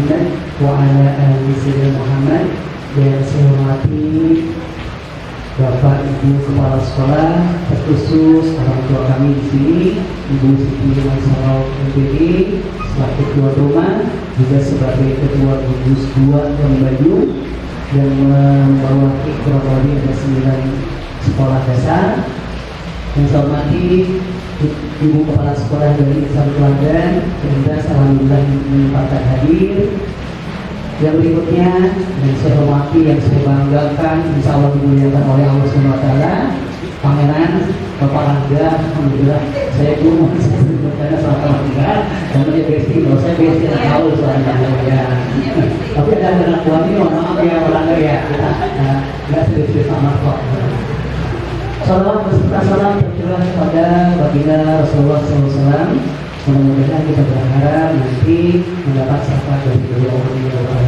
Muhammad wa ala ali sayyidina Muhammad. Yang saya hormati Bapak Ibu Kepala Sekolah, terkhusus orang tua kami di sini, Ibu Siti Mansaro MPD sebagai ketua rumah, juga sebagai ketua gugus 2 Bayu, yang membawahi kurang lebih ada 9 sekolah dasar. Yang saya hormati Ibu Kepala Sekolah dari Islam Teladan, yang alhamdulillah menyempatkan hadir. Yang berikutnya yang saya hormati, yang saya banggakan, insya Allah dimuliakan oleh Allah SWT, Pangeran Bapak Rangga. Alhamdulillah saya pun saya bertanya soal Rangga, karena dia besti, kalau saya besti tidak tahu soal Rangga ya. Tapi ada anak buahnya, mohon maaf ya Rangga ya, kita nggak serius sama kok. Salam beserta salam tercurah kepada baginda Rasulullah SAW. Mudah-mudahan kita berharap nanti mendapat syafaat dari beliau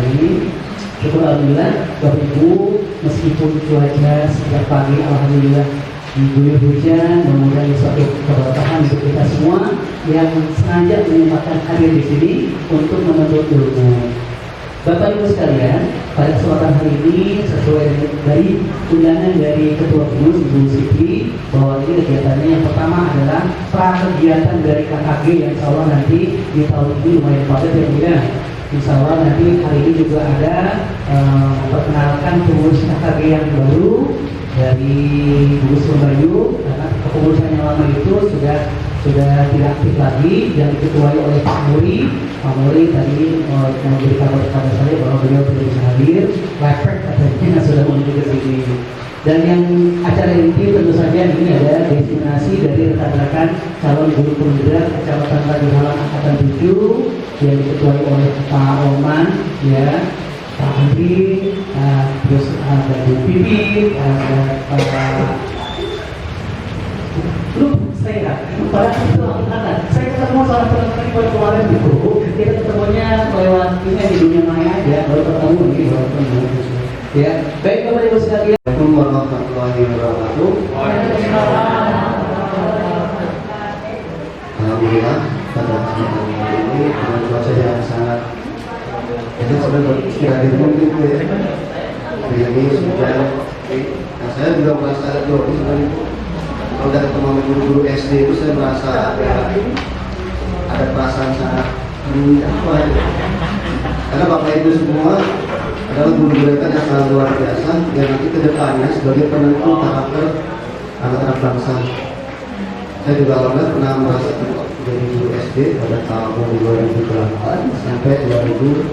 ini. Syukur alhamdulillah, Bapak Ibu, meskipun cuaca sejak pagi alhamdulillah diguyur hujan, mudah-mudahan suatu keberkahan untuk kita semua yang sengaja menyempatkan hadir di sini untuk menuntut ilmu. Bapak Ibu sekalian, pada kesempatan hari ini sesuai dari undangan dari Ketua Gugus Ibu Siti, bahwa ini kegiatannya yang pertama adalah pra-kegiatan dari KKG yang insya Allah nanti di tahun ini lumayan padat ya Bu ya. Insya Allah nanti hari ini juga ada memperkenalkan pengurus KKG yang baru dari Gugus Bayu, karena kepengurusan yang lama itu sudah tidak aktif lagi, yang diketuai oleh Pak Muri. Pak Muri tadi memberi kabar kepada saya bahwa beliau tidak bisa hadir, lepek katanya sudah menuju ke sini. Dan yang acara ini tentu saja ini ada destinasi dari rekan-rekan calon guru penggerak Kecamatan Tanjung Halang Angkatan 7 yang diketuai oleh Pak Oman, ya, Pak Andri, terus ada Bu Pipi, ada Pak saya ketemu salah satu teman kemarin itu, kita ketemunya lewat ini di dunia maya ya, baru ketemu ini baru ketemu ya. Baik Bapak Ibu sekalian, Assalamualaikum warahmatullahi wabarakatuh. Alhamdulillah pada kesempatan ini dengan cuaca yang sangat jadi sudah beristirahat mungkin ya ini hujan. Nah, saya juga merasa jauh sebenarnya. Kalau udah ketemu sama guru-guru SD itu saya merasa ada perasaan sangat apa ya? Karena Bapak Ibu semua adalah guru-guru yang sangat luar biasa yang nanti ke depannya sebagai penentu karakter anak-anak bangsa. Saya juga alhamdulillah pernah merasa jadi guru SD pada tahun 2008 sampai 2012,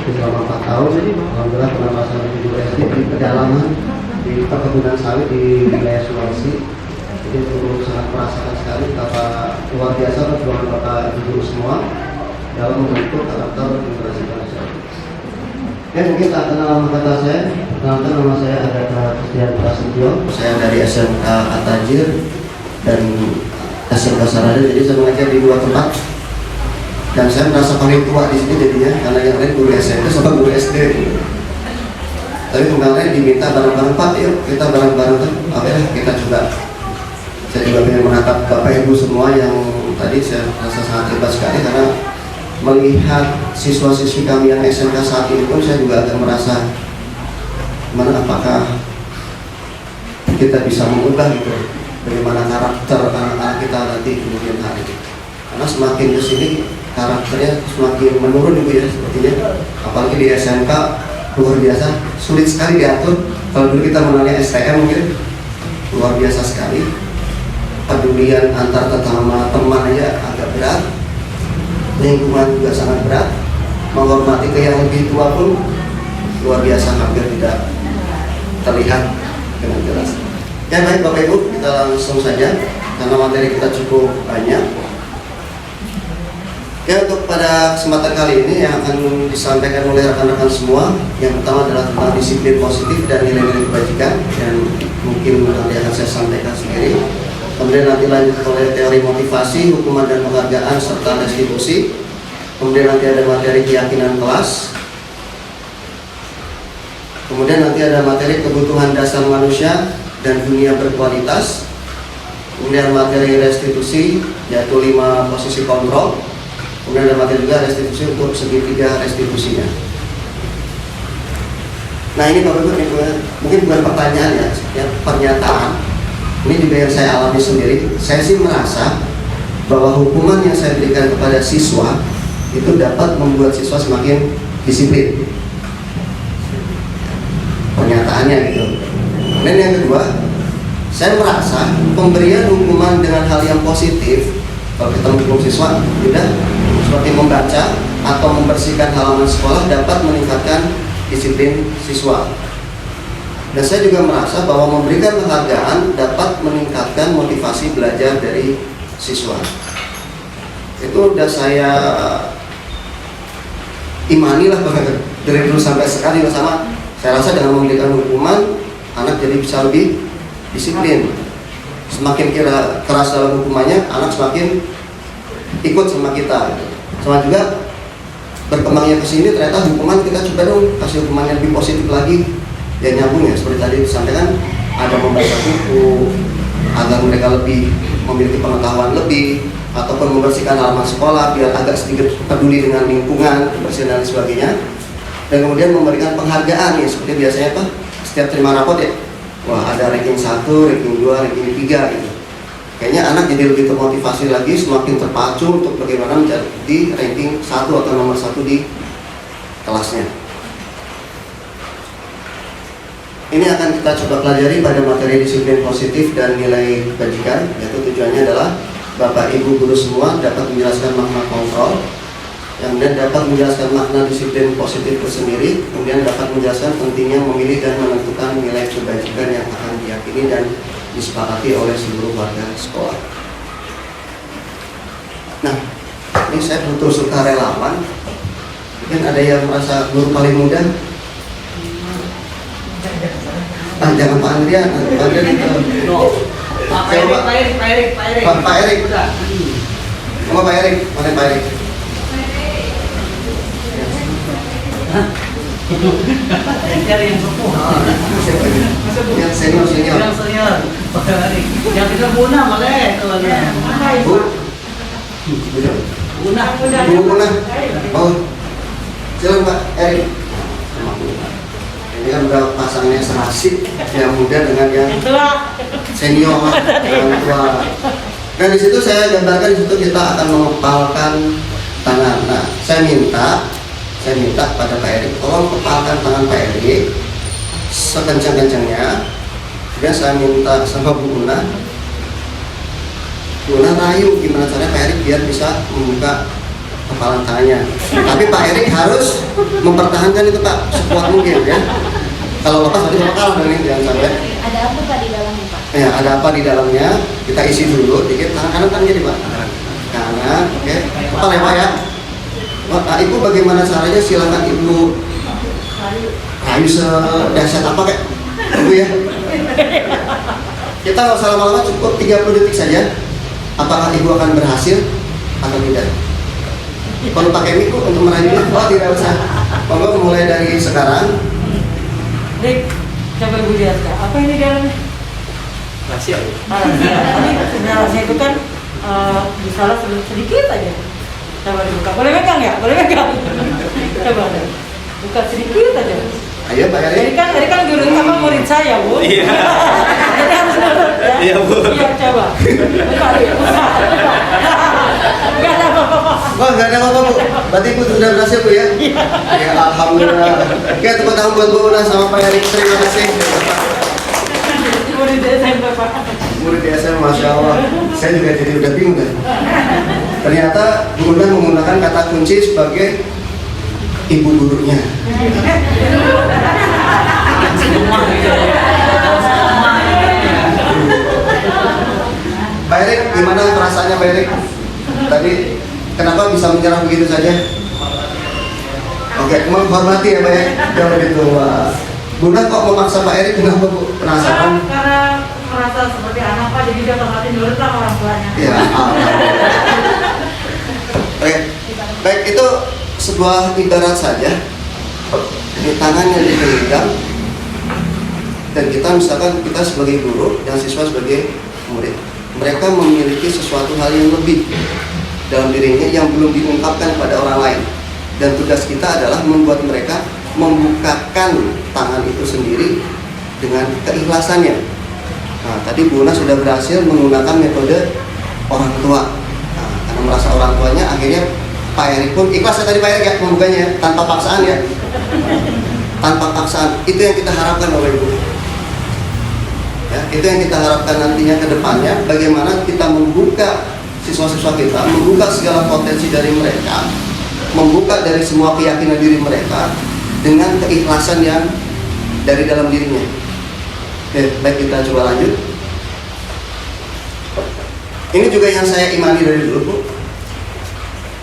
selama 4 tahun. Alhamdulillah pernah merasa jadi guru SD di pedalaman di perkebunan sawit di wilayah Sulawesi. Jadi itu sangat merasakan sekali betapa luar biasa perjuangan Bapak Ibu guru semua dalam membentuk karakter generasi bangsa. Ya mungkin tak kenal nama kata saya, perkenalkan nama saya adalah Kristian Prasetyo. Saya dari SMK Atajir dan SMK Sarada, jadi saya mengajar di 2 tempat. Dan saya merasa paling tua di sini jadinya, karena yang lain guru SMP sama guru SD. Tapi kemarin diminta bareng-bareng, Pak, yuk kita bareng-bareng kan, oke kita coba. Saya juga ingin menatap Bapak Ibu semua yang tadi saya rasa sangat hebat sekali, karena melihat siswa-siswi kami yang SMK saat ini pun saya juga akan merasa mana apakah kita bisa mengubah gitu bagaimana karakter anak-anak kita nanti kemudian hari. Karena semakin kesini karakternya semakin menurun Ibu ya sepertinya, apalagi di SMK luar biasa, sulit sekali diatur. Kalau dulu kita mengenai STM mungkin luar biasa sekali, pedulian antar tetangga teman aja agak berat, lingkungan juga sangat berat, menghormati ke yang lebih tua pun luar biasa, hampir tidak terlihat dengan jelas. Ya baik Bapak Ibu, kita langsung saja karena materi kita cukup banyak. Ya, untuk pada kesempatan kali ini yang akan disampaikan oleh rekan-rekan semua, yang pertama adalah tentang disiplin positif dan nilai-nilai kebajikan yang mungkin nanti akan saya sampaikan sendiri. Kemudian nanti lanjut oleh teori motivasi, hukuman dan penghargaan serta restitusi. Kemudian nanti ada materi keyakinan kelas. Kemudian nanti ada materi kebutuhan dasar manusia dan dunia berkualitas. Kemudian materi restitusi yaitu 5 posisi kontrol. Kemudian ada materi juga restitusi untuk segitiga restitusinya. Nah ini Bapak Ibu, mungkin bukan pertanyaan ya, pernyataan. Ini juga yang saya alami sendiri. Saya sih merasa bahwa hukuman yang saya berikan kepada siswa itu dapat membuat siswa semakin disiplin. Pernyataannya gitu. Dan yang kedua, saya merasa pemberian hukuman dengan hal yang positif, kalau kita menghukum siswa, tidak seperti membaca atau membersihkan halaman sekolah dapat meningkatkan disiplin siswa. Dan saya juga merasa bahwa memberikan penghargaan dapat meningkatkan motivasi belajar dari siswa. Itu udah saya imani lah dari dulu sampai sekarang juga sama. Saya rasa dengan memberikan hukuman, anak jadi bisa lebih disiplin. Semakin keras dalam hukumannya, anak semakin ikut sama kita. Sama juga berkembangnya ke sini, ternyata hukuman kita coba dong kasih hukuman yang lebih positif lagi, ya nyambung ya, seperti tadi disampaikan, ada membaca buku agar mereka lebih memiliki pengetahuan lebih, ataupun membersihkan halaman sekolah biar agak sedikit peduli dengan lingkungan, kebersihan dan sebagainya. Dan kemudian memberikan penghargaan ya, seperti biasanya Pak, setiap terima rapot ya, wah ada ranking 1, ranking 2, ranking 3 gitu. Kayaknya anak jadi lebih termotivasi lagi, semakin terpacu untuk bagaimana menjadi ranking 1 atau nomor 1 di kelasnya. Ini akan kita coba pelajari pada materi disiplin positif dan nilai kebajikan, yaitu tujuannya adalah Bapak Ibu guru semua dapat menjelaskan makna kontrol, yang kemudian dapat menjelaskan makna disiplin positif itu sendiri, kemudian dapat menjelaskan pentingnya memilih dan menentukan nilai kebajikan yang akan diyakini dan disepakati oleh seluruh warga sekolah. Nah, ini saya butuh sukarelawan. Mungkin ada yang merasa guru paling muda. Jangan Pak Andrian, Pak Andrian itu. Pak Erik. Mana Pak Erik? Cari yang sepuh. Yang senior. Yang senior. Yang kita guna malah Bu. Guna. Oh, silakan Pak Erik. Ini kan udah pasangnya serasi, yang muda dengan yang senior, yang tua. Dan di situ saya gambarkan, di situ kita akan mengepalkan tangan. Nah, saya minta pada Pak Erik, tolong kepalkan tangan Pak Erik sekencang-kencangnya. Kemudian saya minta sama Bu Una rayu gimana caranya Pak Erik biar bisa membuka kepalan tangannya. Tapi Pak Erik harus mempertahankan itu Pak sekuat mungkin ya. Kalau lepas nanti bakal kalah dong, jangan sampai. Ada apa Pak di dalamnya Pak? Ya, ada apa di dalamnya? Kita isi dulu dikit, tangan kanan jadi Pak. Kanan, oke. Kepala ya Pak ya. Nah, Ibu bagaimana caranya? Silakan Ibu rayu sedahsyat apa kayak Ibu ya. Kita nggak usah lama-lama, cukup 30 detik saja. Apakah Ibu akan berhasil atau tidak? Perlu pakai mic untuk merayunya? Oh tidak usah. Monggo mulai dari sekarang. Rik, coba Ibu lihat Kak. Apa ini dalamnya? Rahasia. Ini rahasia itu kan misalnya sedikit aja. Coba dibuka. Boleh megang ya? Boleh megang. Coba buka sedikit aja. Ayo Pak Erik. Tadi kan guru sama murid saya, Bu. Iya. Jadi harus nurut ya. Iya, Bu. Iya, coba. Buka. Enggak ada apa-apa. Oh, nggak ada apa-apa Bu. Berarti Ibu sudah berhasil Bu ya? Iya. Ya, alhamdulillah. Oke, tepuk tangan buat Bu Una sama Pak Erik. Terima kasih. Murid SMP Pak. Murid SMA, Masya Allah. Saya juga jadi udah bingung kan. Ternyata Bu Una menggunakan kata kunci sebagai ibu gurunya. Pak Erik, gimana perasaannya Pak Erik? Tadi kenapa bisa menyerah begitu saja? Oke, menghormati ya Pak ya. Jangan lebih tua. Bunda kok memaksa Pak Erik, kenapa Bu? Penasaran? Karena merasa seperti anak Pak, jadi dia otomatis nurut sama orang tuanya. Ya, Oke, baik, itu sebuah ibarat saja. Ini tangan yang dipegang, dan kita misalkan kita sebagai guru dan siswa sebagai murid, mereka memiliki sesuatu hal yang lebih. dalam dirinya yang belum diungkapkan pada orang lain. Dan tugas kita adalah membuat mereka membukakan tangan itu sendiri dengan keikhlasannya. Nah, tadi Bu Una sudah berhasil menggunakan metode orang tua. Nah, karena merasa orang tuanya, akhirnya Pak Erik pun ikhlas ya tadi Pak Erik ya membukanya ya, tanpa paksaan ya. Tanpa paksaan. Itu yang kita harapkan Bapak Ibu. Ya, itu yang kita harapkan nantinya ke depannya, bagaimana kita membuka siswa-siswa kita, membuka segala potensi dari mereka, membuka dari semua keyakinan diri mereka dengan keikhlasan yang dari dalam dirinya. Oke, baik, kita coba lanjut. Ini juga yang saya imani dari dulu, Bu.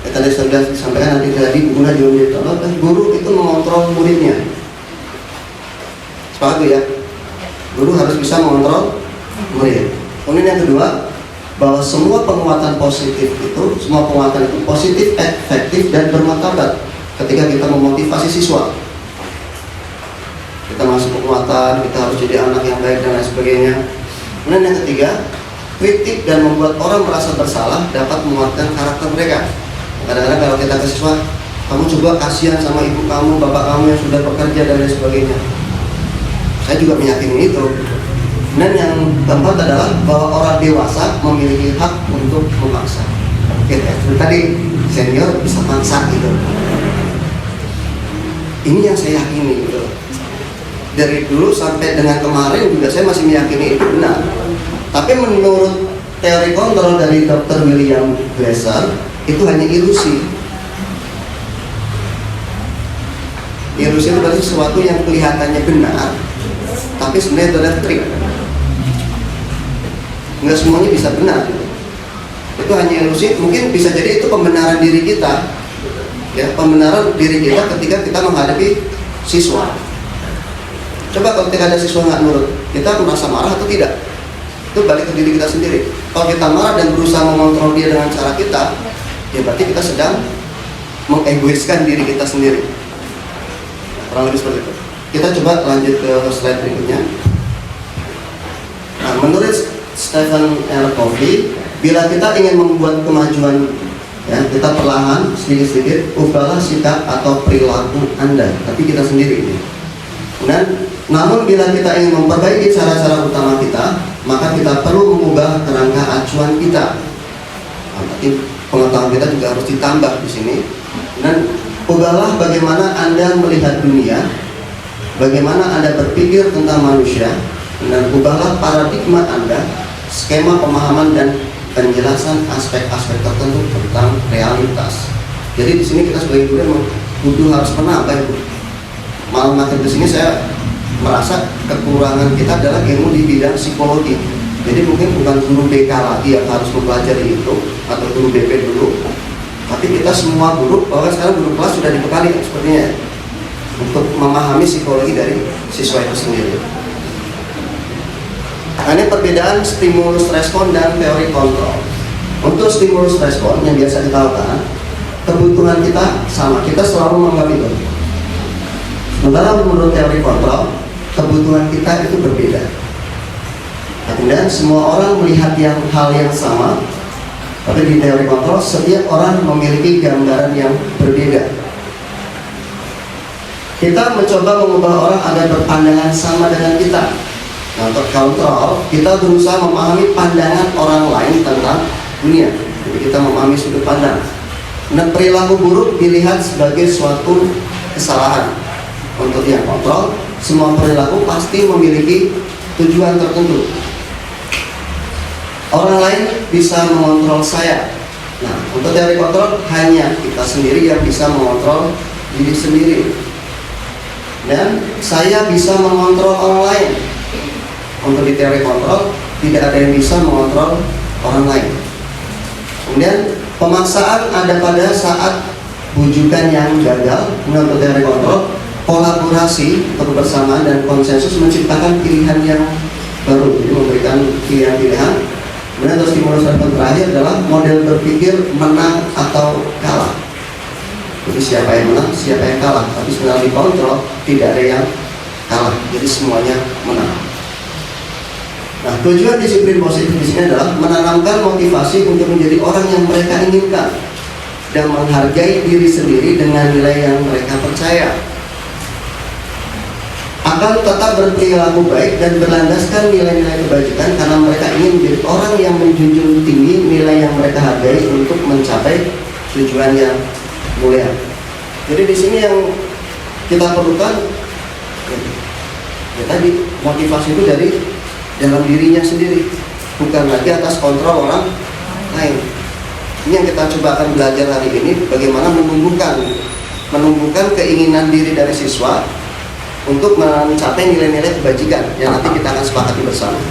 Tadi sudah disampaikan, nanti tadi Bu Una juga ditolong, guru itu mengontrol muridnya. Sepakat ya? Guru harus bisa mengontrol murid. Kemudian yang kedua, bahwa semua penguatan positif itu, semua penguatan itu positif, efektif, dan bermartabat ketika kita memotivasi siswa. Kita masuk penguatan, kita harus jadi anak yang baik dan lain sebagainya. Kemudian yang ketiga, kritik dan membuat orang merasa bersalah dapat menguatkan karakter mereka. Kadang-kadang kalau kita ke siswa, kamu coba kasihan sama ibu kamu, bapak kamu yang sudah bekerja dan lain sebagainya. Saya juga meyakini itu. Dan yang keempat adalah bahwa orang dewasa memiliki hak untuk memaksa. Oke, tadi senior bisa maksa gitu. Ini yang saya yakini gitu. Dari dulu sampai dengan kemarin juga saya masih meyakini itu benar. Tapi menurut teori kontrol dari Dr. William Glasser, itu hanya ilusi. Ilusi itu berarti sesuatu yang kelihatannya benar, tapi sebenarnya itu adalah trik. Nggak semuanya bisa benar. Itu hanya ilusi. Mungkin bisa jadi itu pembenaran diri kita, ya, pembenaran diri kita ketika kita menghadapi siswa. Coba kalau ketika ada siswa nggak nurut, kita merasa marah atau tidak? Itu balik ke diri kita sendiri. Kalau kita marah dan berusaha mengontrol dia dengan cara kita, ya berarti kita sedang mengegoiskan diri kita sendiri. Kurang lebih seperti itu. Kita coba lanjut ke slide berikutnya. Nah, menurut Stephen R. Covey, bila kita ingin membuat kemajuan, ya, kita perlahan, sedikit-sedikit, ubahlah sikap atau perilaku Anda, tapi kita sendiri. Dan namun bila kita ingin memperbaiki cara-cara utama kita, maka kita perlu mengubah kerangka acuan kita. Nah, berarti pengetahuan kita juga harus ditambah di sini. Dan ubahlah bagaimana Anda melihat dunia, bagaimana Anda berpikir tentang manusia, dan ubahlah paradigma Anda, skema pemahaman dan penjelasan aspek-aspek tertentu tentang realitas. Jadi di sini kita sebagai guru memang butuh harus menambah itu. Malah makin di sini saya merasa kekurangan kita adalah ilmu di bidang psikologi. Jadi mungkin bukan guru BK lagi yang harus mempelajari itu, atau guru BP dulu, tapi kita semua guru, bahkan sekarang guru kelas sudah dibekali sepertinya untuk memahami psikologi dari siswa itu sendiri. Nah, ini perbedaan stimulus respon dan teori kontrol. Untuk stimulus respon yang biasa kita lakukan, kebutuhan kita sama, kita selalu menganggap itu. Sementara menurut teori kontrol, kebutuhan kita itu berbeda. Kemudian semua orang melihat hal yang sama, tapi di teori kontrol setiap orang memiliki gambaran yang berbeda. Kita mencoba mengubah orang agar berpandangan sama dengan kita. Nah, untuk kontrol, kita berusaha memahami pandangan orang lain tentang dunia. Jadi kita memahami sudut pandang. Dan perilaku buruk dilihat sebagai suatu kesalahan. Untuk yang kontrol, semua perilaku pasti memiliki tujuan tertentu. Orang lain bisa mengontrol saya. Nah, untuk teori kontrol, hanya kita sendiri yang bisa mengontrol diri sendiri. Dan saya bisa mengontrol orang lain. Untuk di teori kontrol, tidak ada yang bisa mengontrol orang lain. Kemudian pemaksaan ada pada saat bujukan yang gagal. Untuk teori kontrol, kolaborasi, kebersamaan dan konsensus menciptakan pilihan yang baru, jadi memberikan pilihan-pilihan. Kemudian terus stimulus respon terakhir adalah model berpikir menang atau kalah. Jadi siapa yang menang, siapa yang kalah. Tapi sebenarnya di kontrol tidak ada yang kalah, jadi semuanya menang. Nah, tujuan disiplin positif di sini adalah menanamkan motivasi untuk menjadi orang yang mereka inginkan dan menghargai diri sendiri dengan nilai yang mereka percaya. Akan tetap berperilaku baik dan berlandaskan nilai-nilai kebajikan karena mereka ingin menjadi orang yang menjunjung tinggi nilai yang mereka hargai untuk mencapai tujuan yang mulia. Jadi di sini yang kita perlukan ya tadi motivasi itu dari dalam dirinya sendiri, bukan lagi atas kontrol orang lain. Ini yang kita coba akan belajar hari ini, bagaimana menumbuhkan keinginan diri dari siswa untuk mencapai nilai-nilai kebajikan yang nanti kita akan sepakati bersama.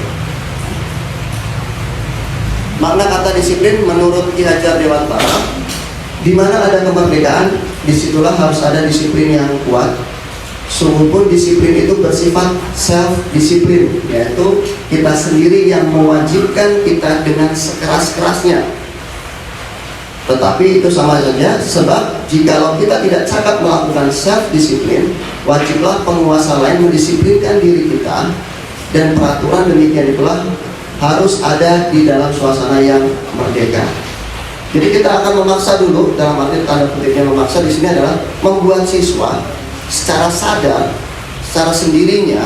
Makna kata disiplin menurut Ki Hajar Dewantara, di mana ada kemerdekaan, disitulah harus ada disiplin yang kuat. Sungguh pun disiplin itu bersifat self-disiplin, yaitu kita sendiri yang mewajibkan kita dengan sekeras-kerasnya. Tetapi itu sama saja, sebab jikalau kita tidak cakap melakukan self-disiplin, wajiblah penguasa lain mendisiplinkan diri kita, dan peraturan demikian pula harus ada di dalam suasana yang merdeka. Jadi kita akan memaksa dulu, dalam arti tanda kutipnya memaksa di sini adalah membuat siswa secara sadar, secara sendirinya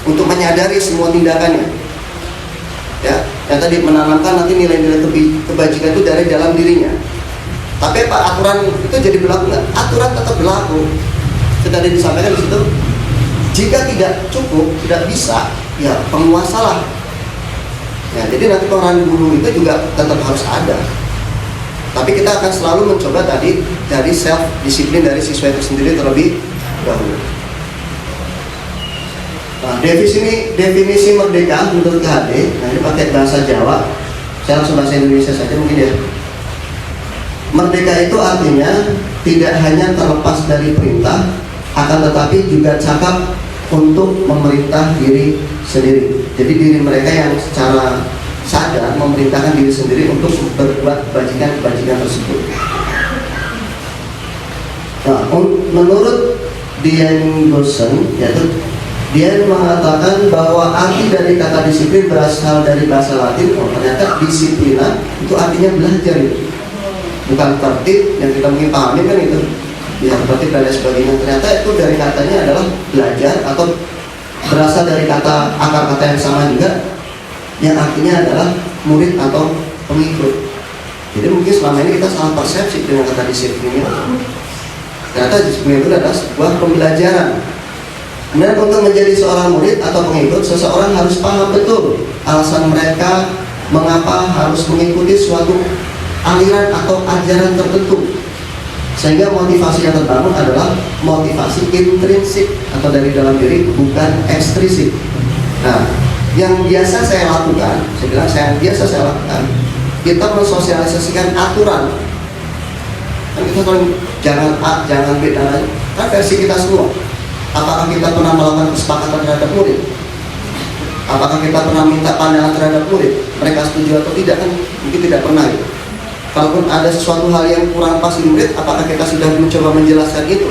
untuk menyadari semua tindakannya. Ya, yang tadi menanamkan nanti nilai-nilai kebajikan itu dari dalam dirinya. Tapi apa aturan itu jadi berlaku nggak? Aturan tetap berlaku. Kita tadi disampaikan di situ. Jika tidak cukup, tidak bisa, ya penguasalah. Ya, jadi nanti peran guru itu juga tetap harus ada. Tapi kita akan selalu mencoba tadi dari self disiplin dari siswa itu sendiri terlebih dahulu. Nah, definisi merdeka menurut KHD, nah ini pakai bahasa Jawa, saya langsung bahasa Indonesia saja mungkin ya. Merdeka itu artinya tidak hanya terlepas dari perintah, akan tetapi juga cakap untuk memerintah diri sendiri. Jadi diri mereka yang secara sadar memerintahkan diri sendiri untuk berbuat kebajikan tersebut. Nah, menurut Dian Gosen, yaitu dia mengatakan bahwa arti dari kata disiplin berasal dari bahasa Latin. Oh, ternyata disiplina itu artinya belajar itu. Bukan tertib yang kita mungkin pahami kan itu. Ya, tertib dan lain sebagainya. Ternyata itu dari katanya adalah belajar atau berasal dari kata akar kata yang sama juga, yang artinya adalah murid atau pengikut. Jadi mungkin selama ini kita salah persepsi dengan kata disiplin itu. Ternyata disiplin itu adalah sebuah pembelajaran. Kemudian untuk menjadi seorang murid atau pengikut, seseorang harus paham betul alasan mereka mengapa harus mengikuti suatu aliran atau ajaran tertentu. Sehingga motivasi yang terbangun adalah motivasi intrinsik atau dari dalam diri, bukan ekstrisik. Nah, yang biasa saya lakukan, kita mensosialisasikan aturan. Kan kita tahu jangan A, jangan B, dan lain. Kan versi kita semua. Apakah kita pernah melakukan kesepakatan terhadap murid? Apakah kita pernah minta pandangan terhadap murid? Mereka setuju atau tidak? Kan mungkin tidak pernah ya. Kalaupun ada sesuatu hal yang kurang pas di murid, apakah kita sudah mencoba menjelaskan itu?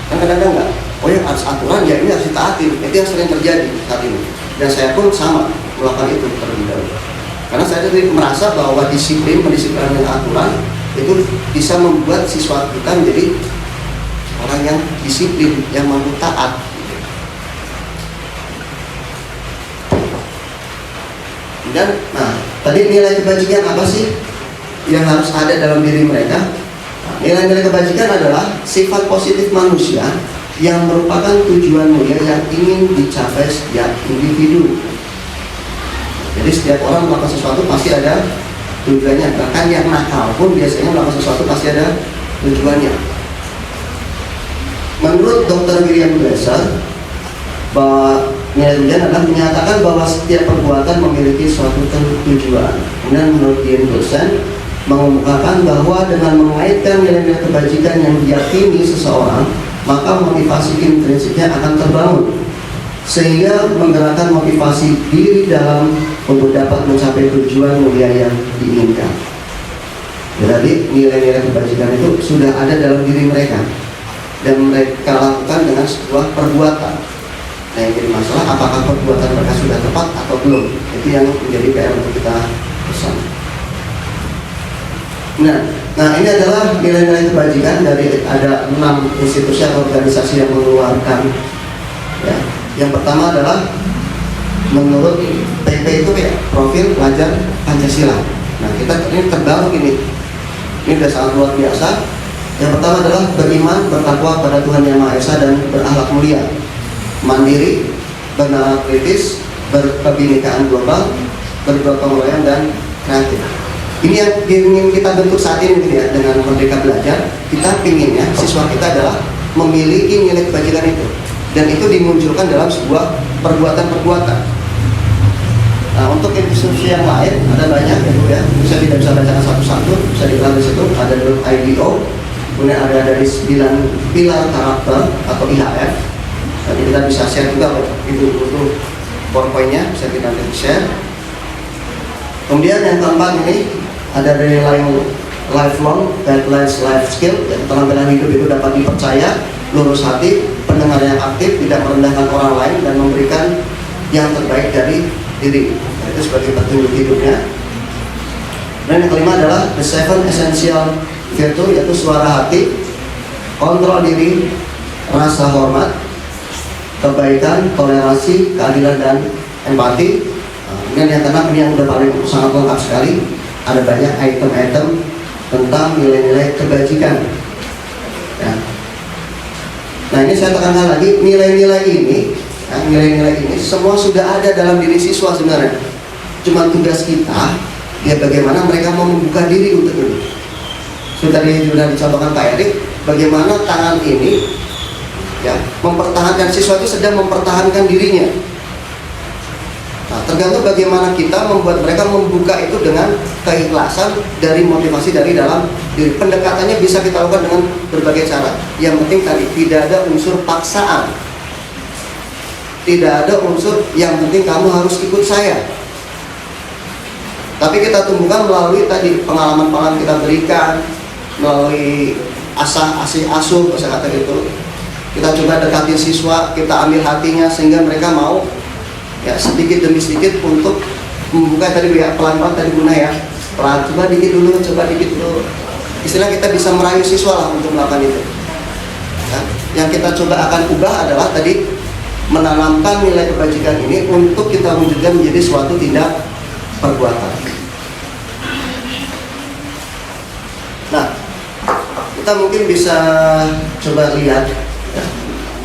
Kan kadang-kadang enggak. Oh ya, harus aturan, ya ini harus ditaati. Itu yang sering terjadi saat ini. Dan saya pun sama melakukan itu terlebih dahulu. Karena saya tadi merasa bahwa mendisiplinkan aturan itu bisa membuat siswa kita menjadi orang yang disiplin, yang mampu taat. Dan, nah, tadi nilai kebajikan apa sih yang harus ada dalam diri mereka? Nah, nilai-nilai kebajikan adalah sifat positif manusia yang merupakan tujuan mulia yang ingin dicapai setiap individu. Jadi setiap orang melakukan sesuatu pasti ada tujuannya. Bahkan yang nakal pun biasanya melakukan sesuatu pasti ada tujuannya. Menurut Dr. William Glasser, bahwa nilai adalah menyatakan bahwa setiap perbuatan memiliki suatu tujuan. Kemudian menurut Dian Gosen mengemukakan bahwa dengan mengaitkan nilai-nilai kebajikan yang diyakini seseorang, maka motivasi intrinsiknya akan terbangun, sehingga menggerakkan motivasi diri dalam untuk dapat mencapai tujuan mulia yang diinginkan. Jadi nilai-nilai kebajikan itu sudah ada dalam diri mereka dan mereka lakukan dengan sebuah perbuatan. Nah yang jadi masalah apakah perbuatan mereka sudah tepat atau belum, itu yang menjadi PR untuk kita bersama. Nah ini adalah nilai-nilai kebajikan dari ada 6 institusi atau organisasi yang mengeluarkan. Ya. Yang pertama adalah menurut PP itu ya profil pelajar Pancasila. Nah kita ini terbaru ini sudah sangat luar biasa. Yang pertama adalah beriman, bertakwa pada Tuhan Yang Maha Esa dan berakhlak mulia, mandiri, bernalar kritis, berkebinekaan global, bergotong royong dan kreatif. Ini yang ingin kita bentuk saat ini ya, dengan Merdeka Belajar. Kita pinginnya siswa kita adalah memiliki nilai kebajikan itu, dan itu dimunculkan dalam sebuah perbuatan-perbuatan. Nah, untuk institusi yang lain ada banyak ya, bisa tidak bisa baca satu-satu, bisa dilihat di situ ada IDO, kemudian ada dari 9 pilar karakter atau IHF. Nanti kita bisa share juga itu untuk PowerPoint-nya, bisa kita nanti share. Kemudian yang keempat ini ada dari lifelong guidelines life skill, ya, keterampilan hidup itu dapat dipercaya, lurus hati, pendengar yang aktif, tidak merendahkan orang lain dan memberikan yang terbaik dari diri. Nah, itu sebagai petunjuk hidupnya. Dan yang kelima adalah the 7 essential virtue, yaitu suara hati, kontrol diri, rasa hormat, kebaikan, toleransi, keadilan dan empati. Kemudian yang keenam ini yang udah paling sangat lengkap sekali, ada banyak item-item tentang nilai-nilai kebajikan. Ya. Nah ini saya tekankan lagi, nilai-nilai ini, ya, nilai-nilai ini semua sudah ada dalam diri siswa sebenarnya. Cuma tugas kita, ya bagaimana mereka mau membuka diri untuk itu. Sudah dicontohkan Pak Erik, bagaimana tangan ini, ya, mempertahankan siswa itu sedang mempertahankan dirinya. Nah, tergantung bagaimana kita membuat mereka membuka itu dengan keikhlasan dari motivasi dari dalam diri. Pendekatannya bisa kita lakukan dengan berbagai cara. Yang penting tadi tidak ada unsur paksaan, tidak ada unsur yang penting kamu harus ikut saya. Tapi kita tumbuhkan melalui tadi pengalaman-pengalaman kita berikan, melalui asih asuh bahasa kata gitu. Kita coba dekatin siswa, kita ambil hatinya sehingga mereka mau, ya sedikit demi sedikit untuk membuka tadi ya, pelan-pelan tadi guna ya, pelan, coba dikit dulu. Istilah kita bisa merayu siswa lah untuk melakukan itu. Ya, yang kita coba akan ubah adalah tadi menanamkan nilai kebajikan ini untuk kita wujudkan menjadi suatu tindak perbuatan. Nah, kita mungkin bisa coba lihat ya,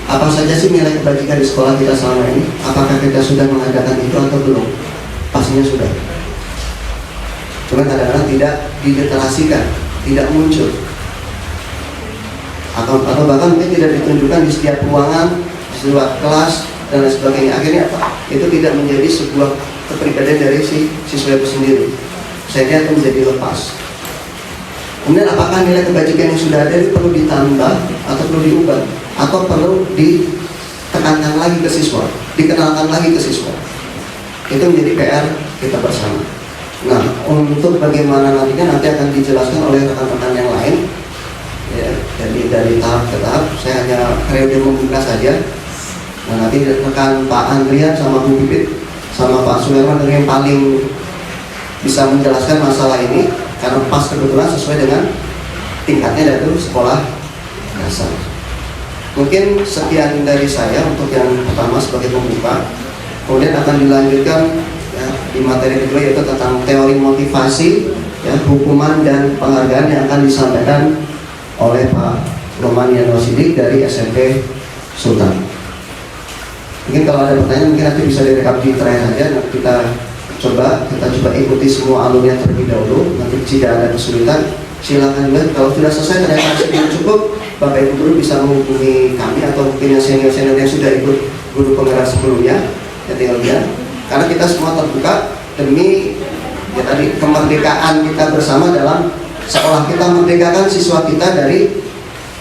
apa saja sih nilai kebajikan di sekolah kita selama ini? Apakah kita sudah mengadakan itu atau belum? Pastinya sudah. Cuma kadang-kadang tidak dideklarasikan, tidak muncul, atau bahkan mungkin tidak ditunjukkan di setiap ruangan, di setiap kelas dan lain sebagainya. Akhirnya apa? Itu tidak menjadi sebuah kepribadian dari si siswa itu sendiri. Saya itu menjadi lepas. Kemudian apakah nilai kebajikan yang sudah ada itu perlu ditambah atau perlu diubah, atau perlu ditekankan lagi ke siswa, dikenalkan lagi ke siswa? Itu menjadi PR kita bersama. Nah, untuk bagaimana nantinya nanti akan dijelaskan oleh rekan-rekan yang lain. Ya, jadi dari tahap ke tahap, saya hanya periode membuka saja. Nah, nanti rekan Pak Andrian sama Bu Pipit sama Pak Suherman yang paling bisa menjelaskan masalah ini, karena pas kebetulan sesuai dengan tingkatnya, yaitu sekolah dasar. Mungkin sekian dari saya untuk yang pertama sebagai pembuka. Kemudian akan dilanjutkan ya, di materi kedua, yaitu tentang teori motivasi, ya, hukuman dan penghargaan yang akan disampaikan oleh Pak Roman Yanwasidik dari SMP Sultan. Mungkin kalau ada pertanyaan mungkin nanti bisa direkap di terakhir saja. Nanti kita coba ikuti semua alurnya terlebih dahulu. Nanti jika ada kesulitan silakan. Kalau sudah selesai ternyata sudah cukup, Bapak Ibu guru bisa menghubungi kami atau mungkin yang senior-senior yang sudah ikut guru penggerak sebelumnya, ya tinggal dia. Karena kita semua terbuka demi ya tadi kemerdekaan kita bersama dalam sekolah. Kita merdekakan siswa kita dari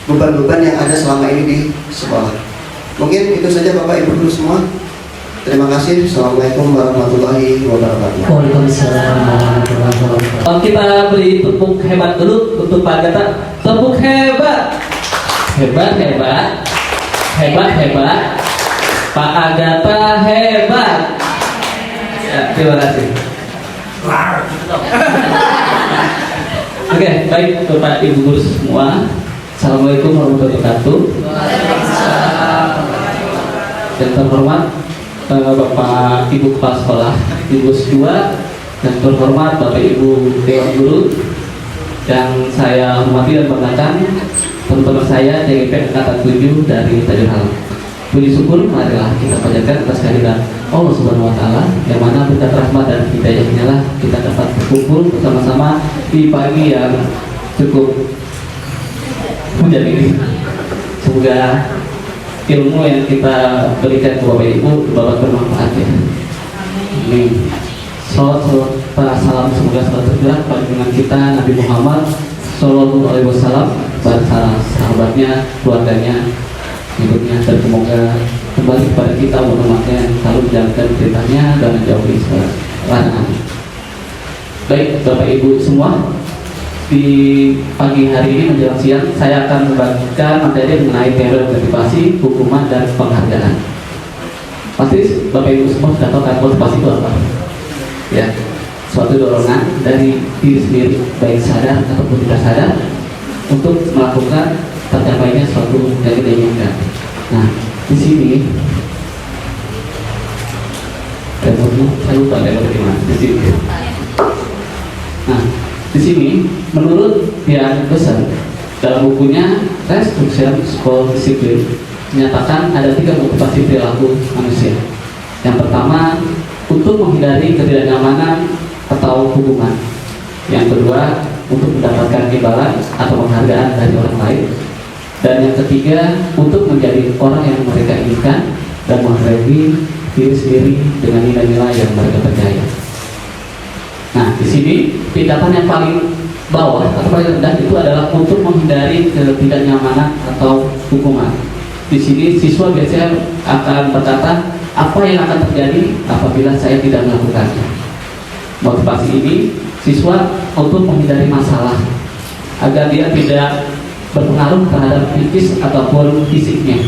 beban-beban yang ada selama ini di sekolah. Mungkin itu saja Bapak Ibu guru semua. Terima kasih. Assalamualaikum warahmatullahi wabarakatuh. Waalaikumsalam warahmatullahi wabarakatuh. Kita beri tepuk hebat dulu untuk Pak Gata. Tepuk hebat. Hebat. Pak Agatha hebat. Ya, terima kasih. Oke, baik Bapak Ibu guru semua. Assalamualaikum warahmatullahi wabarakatuh. Yang terhormat Bapak Ibu Kepala Sekolah, Ibu S2, yang terhormat Bapak Ibu Dewan Guru, yang saya hormati dan banggakan teman-teman saya DGP Angkatan 7 dari Tajur Halang. Puji syukur marilah kita panjatkan atas kehadiran Allah Subhanahu wa taala, yang mana berkat rahmat dan hidayahnya lah kita dapat berkumpul bersama-sama di pagi yang cukup hujan ini. Semoga ilmu yang kita berikan ke Bapak Ibu dapat bermanfaat ya. Amin. Salawat para salam semoga selalu tergerak pada dengan kita Nabi Muhammad Sallallahu Alaihi Wasallam, para sahabatnya, keluarganya, hidupnya, dan semoga kembali kepada kita umatnya selalu menjalankan perintahnya dan menjauhi segala larangan. Baik Bapak Ibu semua, di pagi hari ini menjelang siang saya akan membagikan materi mengenai teori motivasi, hukuman, dan penghargaan. Pasti Bapak Ibu semua sudah tahu kan motivasi itu apa? Ya, suatu dorongan dari diri sendiri, baik sadar ataupun tidak sadar, untuk melakukan tercapainya suatu yang kita inginkan. Nah, di sini saya lupa di mana. Di sini. Nah, di sini menurut Pian Besar dalam bukunya Restriction School Discipline menyatakan ada 3 motivasi perilaku manusia. Yang pertama, untuk menghindari ketidaknyamanan atau hukuman. Yang kedua, untuk mendapatkan imbalan atau penghargaan dari orang lain. Dan yang ketiga, untuk menjadi orang yang mereka inginkan dan menghargai diri sendiri dengan nilai-nilai yang mereka percaya. Nah, di sini tindakan yang paling bawah atau paling rendah itu adalah untuk menghindari ketidaknyamanan atau hukuman. Di sini siswa biasanya akan berkata, apa yang akan terjadi apabila saya tidak melakukannya. Motivasi ini siswa untuk menghindari masalah agar dia tidak berpengaruh terhadap psikis ataupun fisiknya.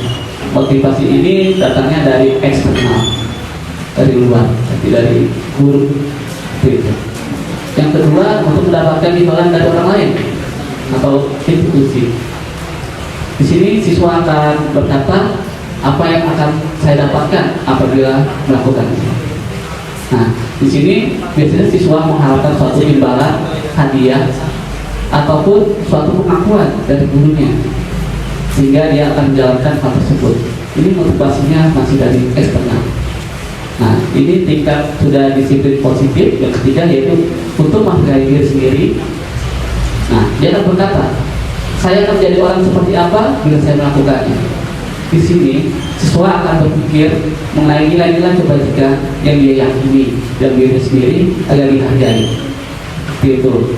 Motivasi ini datangnya dari eksternal, dari luar, tidak dari guru. Yang kedua, untuk mendapatkan imbalan dari orang lain atau institusi. Di sini siswa akan berkata, apa yang akan saya dapatkan apabila melakukannya. Nah, di sini biasanya siswa mengharapkan suatu imbalan, hadiah, ataupun suatu pengakuan dari gurunya, sehingga dia akan menjalankan hal tersebut. Ini motivasinya masih dari eksternal. Nah, ini tingkat sudah disiplin positif. Yang ketiga yaitu untuk menghargai diri sendiri. Nah, dia akan berkata, saya akan menjadi orang seperti apa bila saya melakukannya. Di sini siswa akan berpikir mengenai nilai-nilai kebajikan yang dia yakini dan diri sendiri agar dihargai. Seperti itu.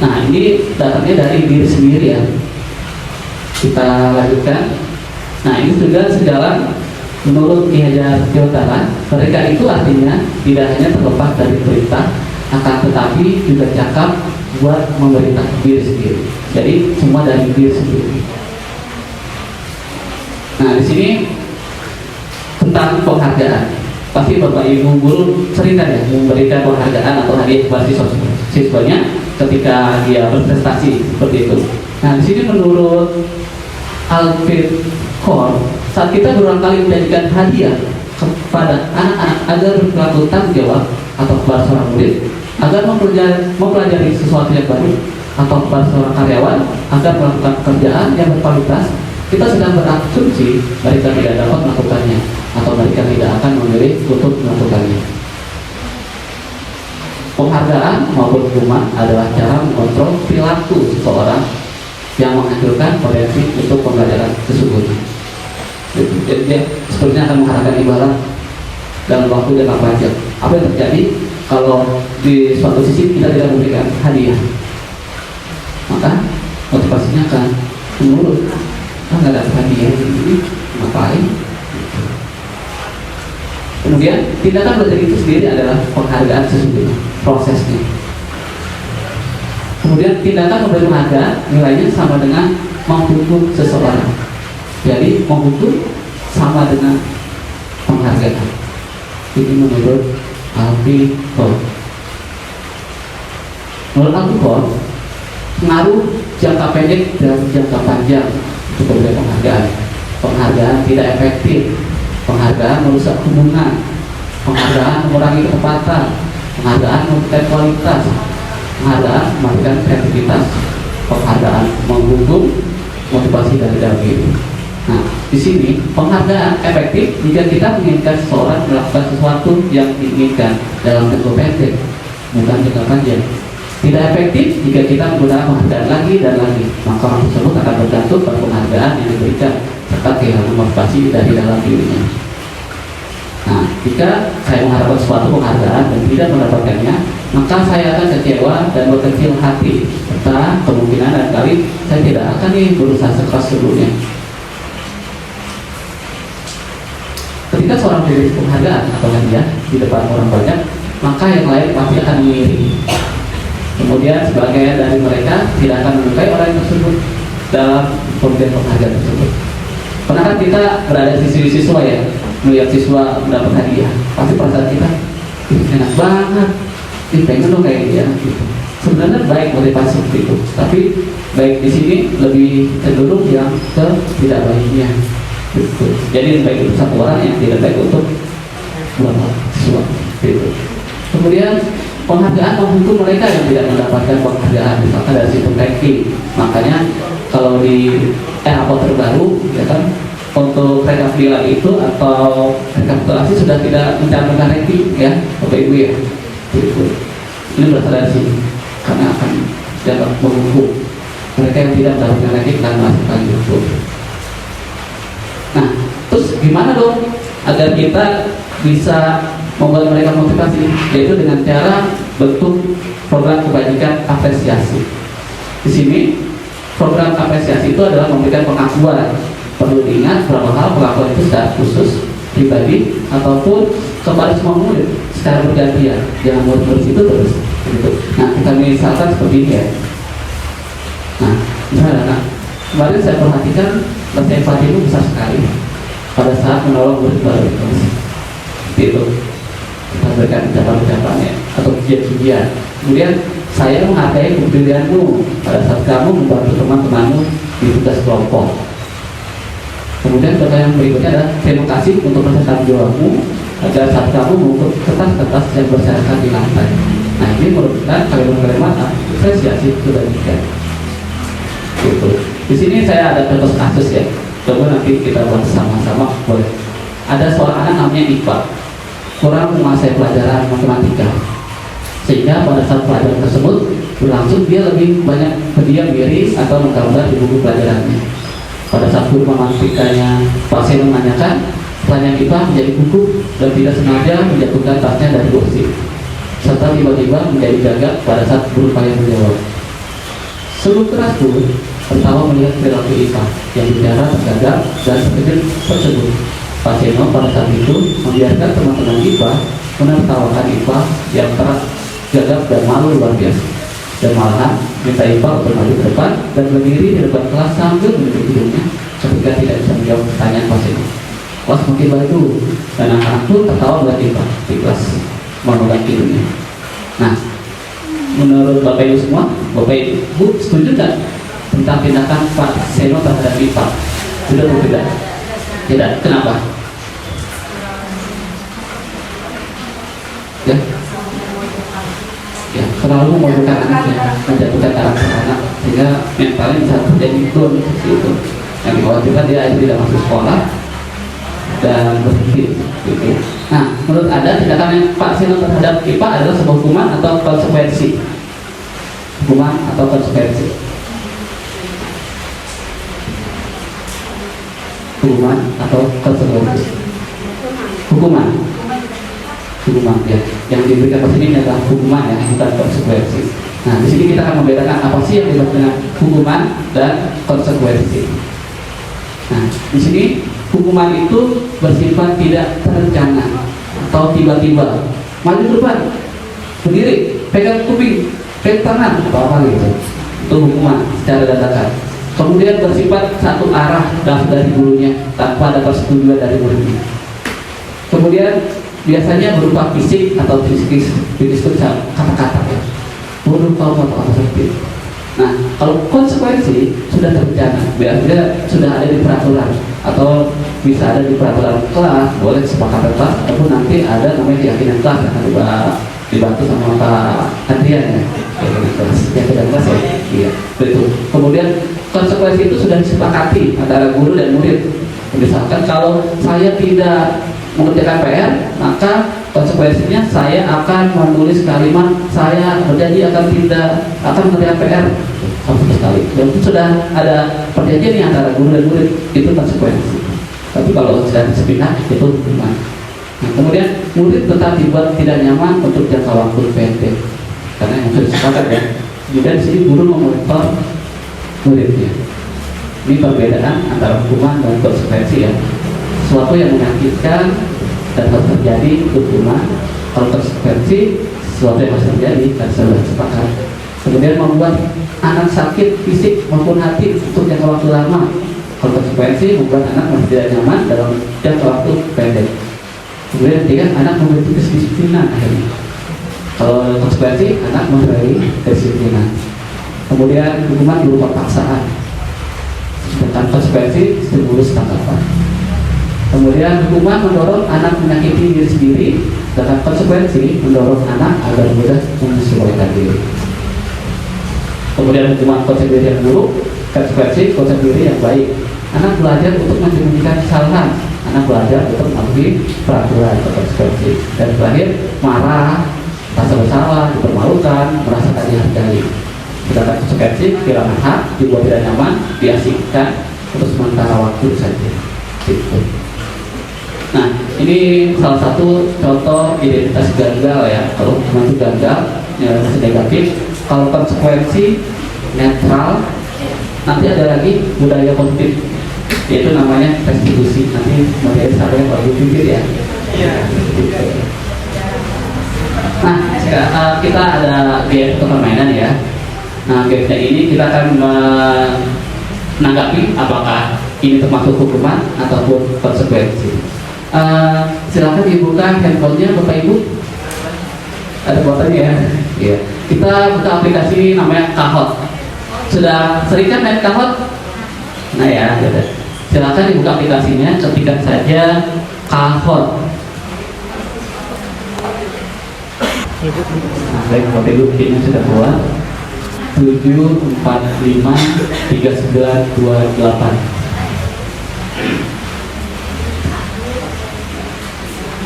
Nah, ini datangnya dari diri sendiri ya. Kita lanjutkan. Nah, ini juga sejalan menurut Ki Hajar Dewantara. Mereka itu artinya tidak hanya terlepas dari perintah, akan tetapi juga cakap buat memerintah diri sendiri. Jadi semua dari diri sendiri. Nah, di sini tentang penghargaan. Pasti Bapak Ibu guru sering kan ya memberikan penghargaan atau hadiah kepada siswanya ketika dia berprestasi seperti itu. Nah, di sini menurut Alfred Korn, saat kita berulang kali menjanjikan hadiah kepada anak-anak agar berlaku tanggung jawab atau kepada seorang murid agar mempelajari sesuatu yang baru atau kepada seorang karyawan agar melakukan pekerjaan yang berkualitas, kita sedang berasumsi mereka tidak dapat melakukannya atau mereka tidak akan memilih untuk melakukannya. Penghargaan maupun hukuman adalah cara mengontrol perilaku seseorang yang menghancurkan potensi untuk pembelajaran sesungguhnya. Jadi dia sepertinya akan mengharapkan imbalan dalam waktu jangka panjang. Apa yang terjadi kalau di suatu sisi kita tidak memberikan hadiah? Maka motivasinya akan menurun. Nggak ada hadiah ini ngapain? Kemudian tindakan belajar itu sendiri adalah penghargaan sesungguhnya, prosesnya. Kemudian tindakan memberi penghargaan nilainya sama dengan menghukum seseorang. Jadi menghukum sama dengan penghargaan. Ini menurut Alkitab. Menurut Alkitab, pengaruh jangka pendek dan jangka panjang untuk memberikan penghargaan. Penghargaan tidak efektif, penghargaan merusak hubungan, penghargaan mengurangi ketepatan, penghargaan memberikan kualitas, penghargaan memberikan kreativitas, penghargaan menghukum motivasi dari dalam diri. Nah, di sini penghargaan efektif jika kita menginginkan seseorang melakukan sesuatu yang diinginkan dalam jangka pendek, bukan jangka panjang. Tidak efektif jika kita menggunakan penghargaan lagi dan lagi, maka orang tersebut akan bergantung pada penghargaan yang diberikan serta kehilangan motivasi dari dalam dirinya. Nah, jika saya mengharapkan suatu penghargaan dan tidak mendapatkannya, maka saya akan kecewa dan berkecil hati, serta kemungkinan dan kali saya tidak akan berusaha sekeras sebelumnya. Ketika seorang diberi penghargaan atau hadiah di depan orang banyak, maka yang lain pasti akan mengiri. Kemudian sebagian dari mereka tidak akan menyukai orang tersebut dalam pemberian penghargaan tersebut. Pernah kan kita berada di sisi siswa ya, melihat siswa mendapat hadiah, pasti perasaan kita, enak banget, pengen dong kayak dia gitu. Sebenarnya baik motivasi seperti itu, tapi baik di sini lebih cenderung yang ke tidak baiknya. Gitu. Jadi yang baik untuk satu orang, yang tidak baik untuk beberapa siswa. Gitu. Kemudian penghargaan menghukum mereka yang tidak mendapatkan penghargaan, misalkan dari sistem ranking. Makanya kalau di rapor terbaru, ya kan, untuk rekapitulasi itu atau rekapitulasi sudah tidak mencantumkan ranking, ya, Bapak Ibu ya. Gitu. Ini berasal dari sini, karena akan dapat menghukum mereka yang tidak mendapatkan ranking dan melakukan itu. Nah, terus gimana dong agar kita bisa membuat mereka motivasi? Yaitu dengan cara bentuk program kebajikan apresiasi. Di sini program apresiasi itu adalah memberikan pengakuan. Perlu diingat beberapa hal, pengakuan itu secara khusus, pribadi, ataupun kepada semua murid secara bergantian. Jangan murid-murid itu terus. Gitu. Nah, kita misalkan seperti ini ya. Nah, misalnya, kemarin saya perhatikan rasa empati itu besar sekali pada saat menolong murid baru itu. Kita berikan ucapan-ucapannya atau pujian-pujian. Kemudian saya menghargai kepedulianmu pada saat kamu membantu teman-temanmu di tugas kelompok. Kemudian pertanyaan berikutnya adalah terima kasih untuk rasa tanggung jawabmu agar saat kamu mengukur kertas-kertas yang berserakan di lantai. Nah, ini merupakan kalimat-kalimat apresiasi kebajikan. Gitu. Di sini saya ada contoh kasus ya. Coba nanti kita buat sama-sama boleh. Ada seorang anak namanya Iqbal, kurang menguasai pelajaran matematika, sehingga pada saat pelajaran tersebut berlangsung dia lebih banyak berdiam diri atau menggambar di buku pelajarannya. Pada saat guru matematikanya Pak Seno menanyakan, pertanyaan IPA menjadi gugup dan tidak sengaja menjatuhkan tasnya dari kursi, serta tiba-tiba menjadi gagap pada saat berupaya menjawab. Sungguh keras pun tertawa melihat perilaku IPA yang bicara tergagap dan terkejut tersebut. Pak Seno pada saat itu membiarkan teman-teman IPA menertawakan IPA yang tergagap dan malu luar biasa, dan malahan minta IPA untuk maju ke depan dan berdiri di depan kelas sambil menunjuk hidungnya ketika tidak bisa menjawab pertanyaan Pak Seno. Wah, semakin baik dulu, dan anak-anak pun tertawa melihat IPA di kelas memegang hidungnya. Nah, menurut Bapak Ibu semua, Bapak Ibu setuju tidak tentang tindakan Pak Seno terhadap IPA? Sudah atau tidak? Tidak. Kenapa? Ya, terlalu memojokkan anaknya, menjatuhkan karakter anak, sehingga mentalnya bisa terjadi down seperti itu. Yang dikhawatirkan dia tidak masuk sekolah dan berhenti. Gitu. Nah, menurut Anda tindakan Pak Seno terhadap IPA adalah sebuah hukuman atau konsekuensi? Hukuman atau konsekuensi? Hukuman atau konsekuensi? Hukuman. Hukuman ya. Yang diberikan Pak ini adalah hukuman ya, bukan konsekuensi. Nah, di sini kita akan membedakan apa sih yang dimaksud dengan hukuman dan konsekuensi. Nah, di sini hukuman itu bersifat tidak terencana atau tiba-tiba. Maju ke depan, berdiri, pegang kuping, pegang tangan, apa gitu. Itu hukuman secara dadakan. Kemudian bersifat satu arah dari gurunya tanpa ada persetujuan dari muridnya. Kemudian biasanya berupa fisik atau fisikis itu kata-kata ya. Bodoh kamu atau apa seperti itu. Nah, kalau konsekuensi sudah terencana, biasanya sudah ada di peraturan atau bisa ada di peraturan kelas, boleh kesepakatan kelas ataupun nanti ada namanya keyakinan kelas yang akan dibantu sama Pak Andrian ya, keyakinan kelas ya. Iya, betul. Kemudian konsekuensi itu sudah disepakati antara guru dan murid. Misalkan kalau saya tidak mengerjakan PR, maka konsekuensinya saya akan menulis kalimat saya berjanji akan tidak akan mengerjakan PR sama sekali. Dan itu sudah ada perjanjian nih antara guru dan murid, itu konsekuensi. Tapi kalau sudah disepinah itu hukuman. Nah, kemudian murid tetap dibuat tidak nyaman untuk jangka waktu pendek karena yang sudah disepakati ya. Kemudian di sini guru memonitor muridnya. Ini perbedaan antara hukuman dan konsekuensi ya. Sesuatu yang menyakitkan dan harus terjadi hukuman, kalau konsekuensi sesuatu yang harus terjadi dan sudah sepakat. Kemudian membuat anak sakit fisik maupun hati untuk jangka waktu lama. Kalau konsekuensi membuat anak masih tidak nyaman dalam jangka waktu pendek. Kemudian ketiga, anak memiliki kedisiplinan akhirnya. Kalau konsekuensi anak memiliki kedisiplinan. Kemudian hukuman berupa paksaan. Sedangkan konsekuensi stimulus tanggapan. Kemudian hukuman mendorong anak menyakiti diri sendiri, sedangkan konsekuensi mendorong anak agar mudah menyesuaikan diri. Kemudian hukuman konsekuensi yang buruk, konsekuensi yang baik. Anak belajar untuk menyembunyikan kesalahan, anak belajar untuk mematuhi peraturan atau konsekuensi. Dan terakhir, marah, rasa bersalah, dipermalukan, merasa tak dihargai. Sedangkan konsekuensi kehilangan hak, dibuat tidak nyaman, diasingkan untuk sementara waktu saja. Gitu. Nah, ini salah satu contoh identitas gagal ya. Kalau cuma itu gagal, ya masih negatif. Kalau konsekuensi netral, nanti ada lagi budaya positif, yaitu namanya restitusi. Nanti materi saya baru pikir ya. Nah, kita ada game permainan ya. Nah, game ini kita akan menanggapi apakah ini termasuk hukuman ataupun konsekuensi. Silakan dibuka handphonenya Bapak Ibu. Ada fotonya ya. Iya. Kita buka aplikasi namanya Kahoot. Sudah sering kan main Kahoot? Nah ya, silakan dibuka aplikasinya, ketikkan saja Kahoot. Nah, baik Bapak Ibu, ini sudah keluar. 7453928.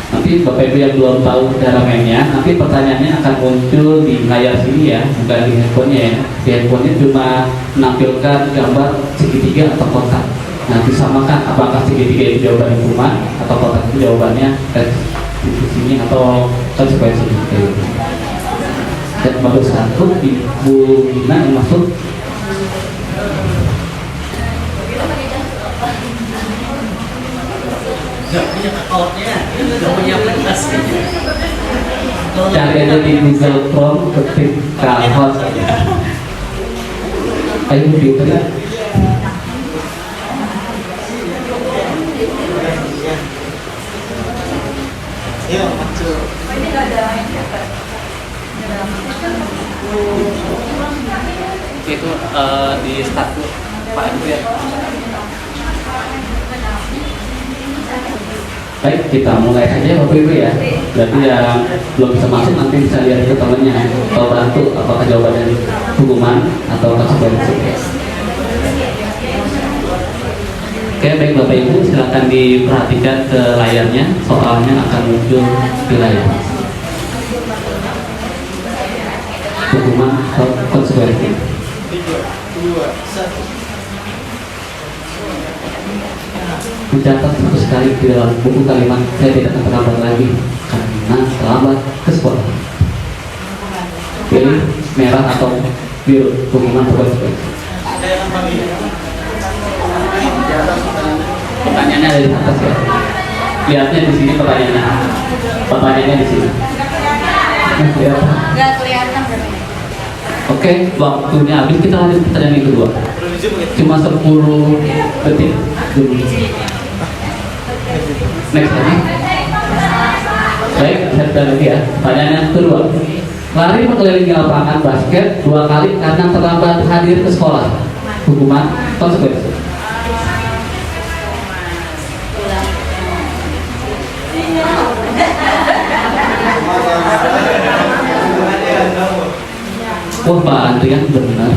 Nanti Bapak Ibu yang belum tahu cara mainnya, nanti pertanyaannya akan muncul di layar sini ya, bukan di handphonenya ya. Di handphonenya cuma menampilkan gambar segitiga atau kotak. Nah, disamakan apakah segitiga itu jawaban hukuman atau kotak itu jawabannya restitusinya atau konsekuensinya. Dan baru satu Ibu Gina yang masuk. Gak punya account-nya, gak punya aplikasinya. Cari aja di Google Chrome, ketik Kahoot. Ayo pinter ya. Yuk, masuk. Itu di start Pak Andrian. Baik, kita mulai aja Bapak Ibu ya. Berarti yang belum bisa masuk nanti bisa lihat ke temannya atau bantu apakah jawabannya hukuman atau konsekuensi. Oke, baik Bapak Ibu, silakan diperhatikan ke layarnya, soalnya akan muncul di layar. Hukuman atau konsekuensi. 3, 2, 1. Mencatat satu sekali di dalam buku kalimat saya tidak akan terlambat lagi karena terlambat ke sekolah. Pilih merah atau biru, hukuman atau konsekuensi. Pertanyaannya ada di atas ya. Lihatnya di sini pertanyaannya. Pertanyaannya di sini. Nggak kelihatan berarti. Oke, waktunya habis, kita lanjut pertanyaan yang kedua. Cuma 10 detik dulu. Next lagi. Baik, saya udah lagi ya. Pertanyaan yang kedua. Lari mengelilingi lapangan basket 2 kali karena terlambat hadir ke sekolah. Hukuman konsekuensi. Wah, Pak Andrian benar.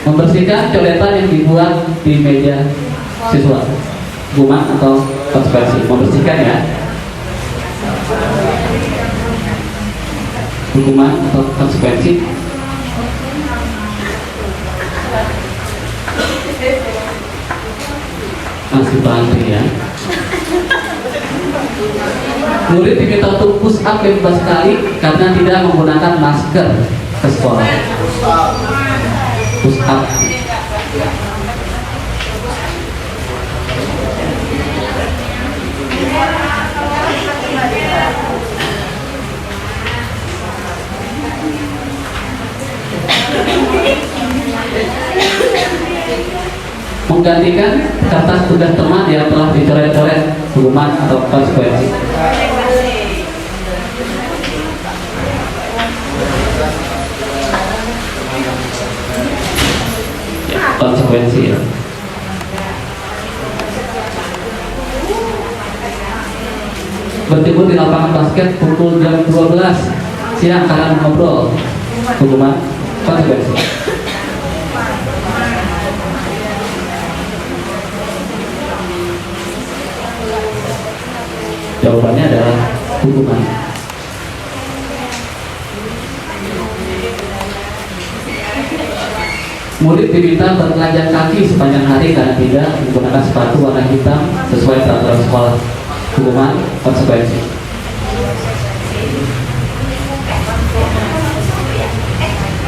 Membersihkan coretan yang dibuat di meja siswa. Hukuman atau konsekuensi? Membersihkan ya. Hukuman atau konsekuensi? Masih Pak Andrian. Murid diminta untuk push up 15 kali karena tidak menggunakan masker ke sekolah. Push up. Menggantikan kertas tugas teman yang telah dicoret-coret. Hukuman atau konsekuensi? Ya, konsekuensi ya. Bertemu di lapangan basket pukul jam 12 siang karena ngobrol. Hukuman konsekuensi. Jawabannya adalah hukuman. Murid diminta bertelanjang kaki sepanjang hari karena tidak menggunakan sepatu warna hitam sesuai peraturan sekolah. Hukuman konsekuensi.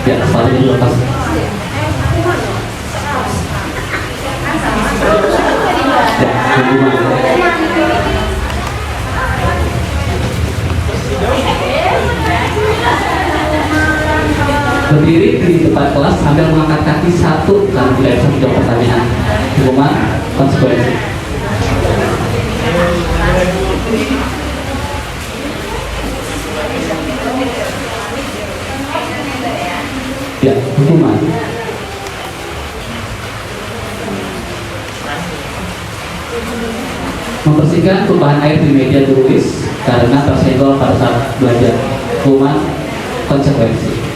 Ya, sepatunya dilepas. Ya, hukuman. Berdiri di depan kelas sambil mengangkat kaki satu karena tidak bisa menjawab pertanyaan. Hukuman konsekuensi. Ya, hukuman. Membersihkan tumpahan air di meja tulis karena tersenggol pada saat belajar. Hukuman konsekuensi.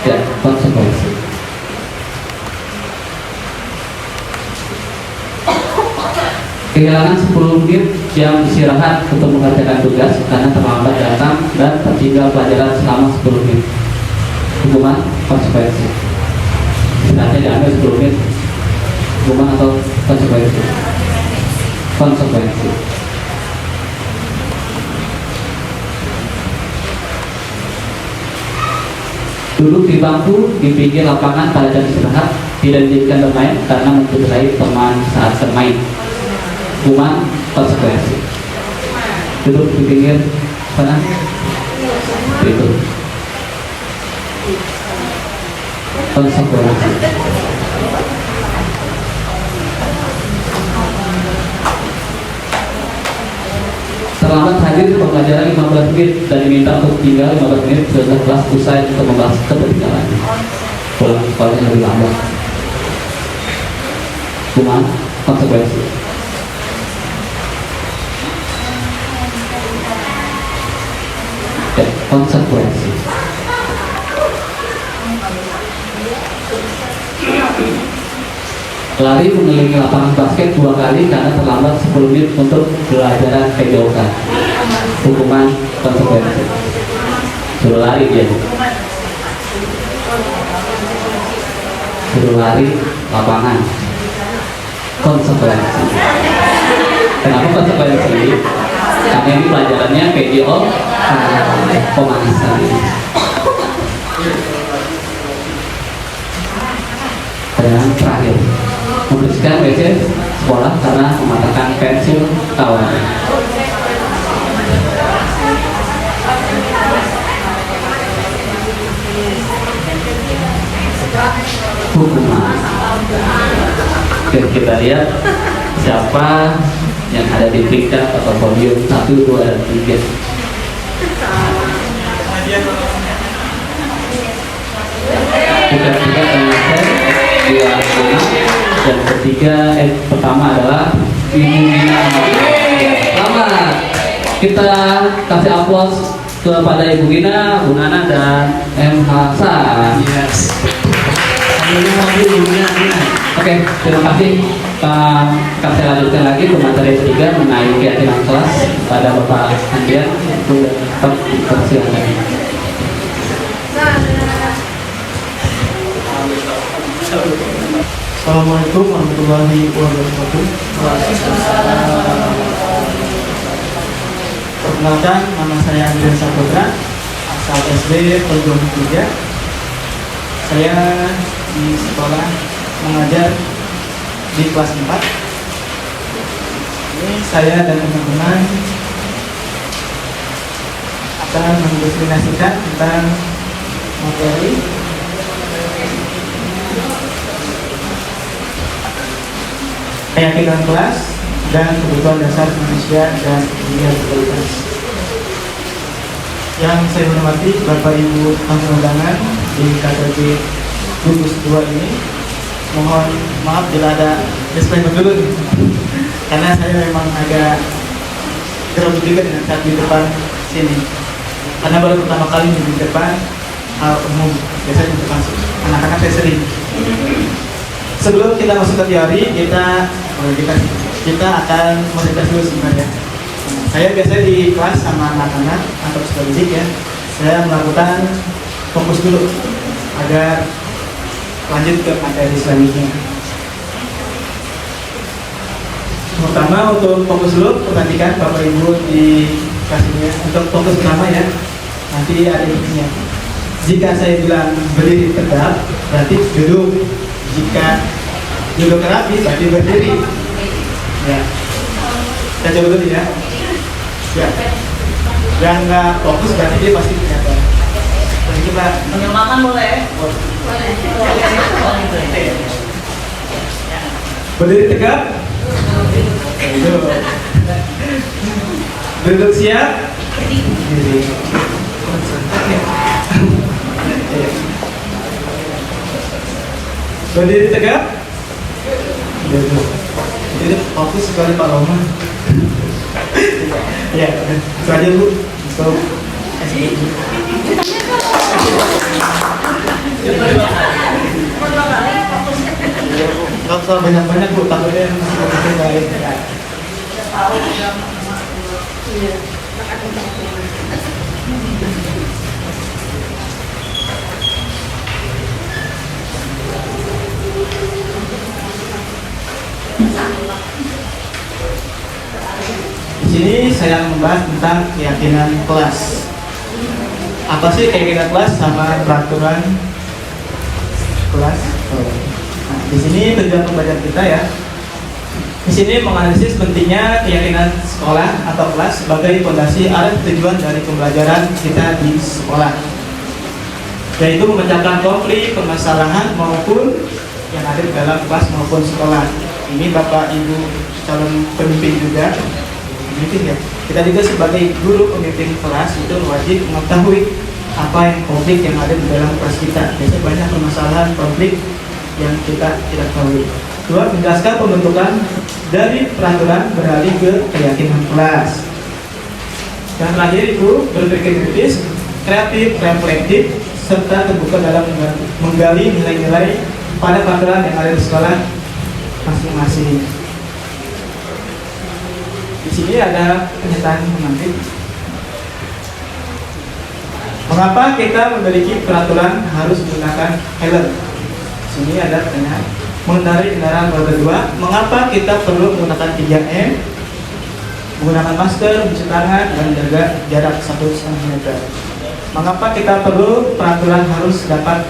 Ya, konsekuensi. Kehilangan 10 menit jam istirahat untuk mengerjakan tugas karena terlambat datang dan tertinggal pelajaran selama 10 menit. Hukuman konsekuensi. Istirahatnya diambil 10 menit. Hukuman atau konsekuensi? Konsekuensi. Duduk di bangku di pinggir lapangan pada jam istirahat tidak diizinkan bermain karena mencederai teman saat bermain. Hukuman konsekuensi. Duduk di pinggir sana. Itu. Konsekuensi. Terlambat hadir ke pembelajaran 15 menit dan diminta untuk tinggal 15 menit setelah kelas usai untuk membahas ketertinggalan. Pulang sekolahnya lebih lambat. Hukuman konsekuensi. Ya, konsekuensi. Lari mengelilingi lapangan basket 2 kali karena terlambat 10 menit untuk belajar PJOK. Hukuman konsekuensi. Suruh lari dia. Suruh lari lapangan. Konsekuensi. Kenapa konsekuensi? Karena ini pelajarannya PJO pemanasan. Dan terakhir, membersihkan WC sekolah karena mematahkan pensil kawan. Hukuman. Oke, kita lihat siapa yang ada di peringkat atau podium 1, 2, dan 3. Bukan tiga Kang Asep, 2, 6, dan ketiga pertama adalah Ibu Nina. Selamat. Kita kasih aplaus kepada Ibu Gina, Bu Nana, dan M. Hasan. Yes. Ini Oke, terima kasih. Kita lanjutkan lagi ke materi ketiga mengenai keyakinan kelas pada Bapak Andian. Untuk tetap dipersilakan. Assalamualaikum warahmatullahi wabarakatuh. Perkenalkan, nama saya Andrian Saputra, asal SD Perjuangan 3. Saya di sekolah mengajar di kelas 4. Ini saya dan teman-teman akan mendiskusikan tentang materi keyakinan kelas dan kebutuhan dasar manusia dan dunia berkualitas. Yang saya hormati Bapak Ibu tamu undangan di KTP gugus 2 ini, mohon maaf bila ada disclaimer dulu nih. Karena saya memang agak grogi juga dengan saat di depan sini, karena baru pertama kali di depan hal umum. Biasanya di depan anak-anak saya sering. Sebelum kita masuk ke teori, kita akan meritas dulu sebenarnya. Saya biasanya di kelas sama anak-anak atau peserta didik ya, saya melakukan fokus dulu agar lanjut ke materi selanjutnya. Pertama, untuk fokus dulu, perhatikan Bapak Ibu di kelas ini ya. Untuk fokus pertama ya, nanti ada intinya. Jika saya bilang berdiri tegak, berarti duduk. Jika duduk rapi, berarti berdiri. Ya, kita coba dulu ya. Ya, yang nggak fokus berarti dia pasti kelihatan. Jadi kita Sambil makan boleh? berdiri tegak. Duduk siap. Berdiri. Berdiri tegak. Duduk. Jadi fokus sekali Pak Loma. Ya, itu aja Bu. So, nggak usah banyak-banyak Bu, takutnya masih fokusnya baik. Di sini saya akan membahas tentang keyakinan kelas. Apa sih keyakinan kelas sama peraturan kelas? Nah, di sini tujuan pembelajaran kita ya. Di sini menganalisis pentingnya keyakinan sekolah atau kelas sebagai fondasi arah tujuan dari pembelajaran kita di sekolah, yaitu memecahkan konflik, permasalahan maupun yang ada di dalam kelas maupun sekolah. Ini Bapak Ibu calon pemimpin juga. Pemimpin ya. Kita juga sebagai guru pemimpin kelas itu wajib mengetahui apa yang konflik yang ada di dalam kelas kita. Biasanya banyak permasalahan konflik yang kita tidak tahu. Dua, menjelaskan pembentukan dari peraturan beralih ke keyakinan kelas. Yang terakhir itu berpikir kritis, kreatif, reflektif, serta terbuka dalam menggali nilai-nilai pada peraturan yang ada di sekolah masing-masing. Di sini ada pernyataan menarik. Mengapa kita memiliki peraturan harus menggunakan helm? Di sini ada pertanyaan. Mengendarai kendaraan roda 2, mengapa kita perlu menggunakan 3M? Menggunakan masker, mencuci tangan, dan menjaga jarak 1,5 meter. Mengapa kita perlu peraturan harus dapat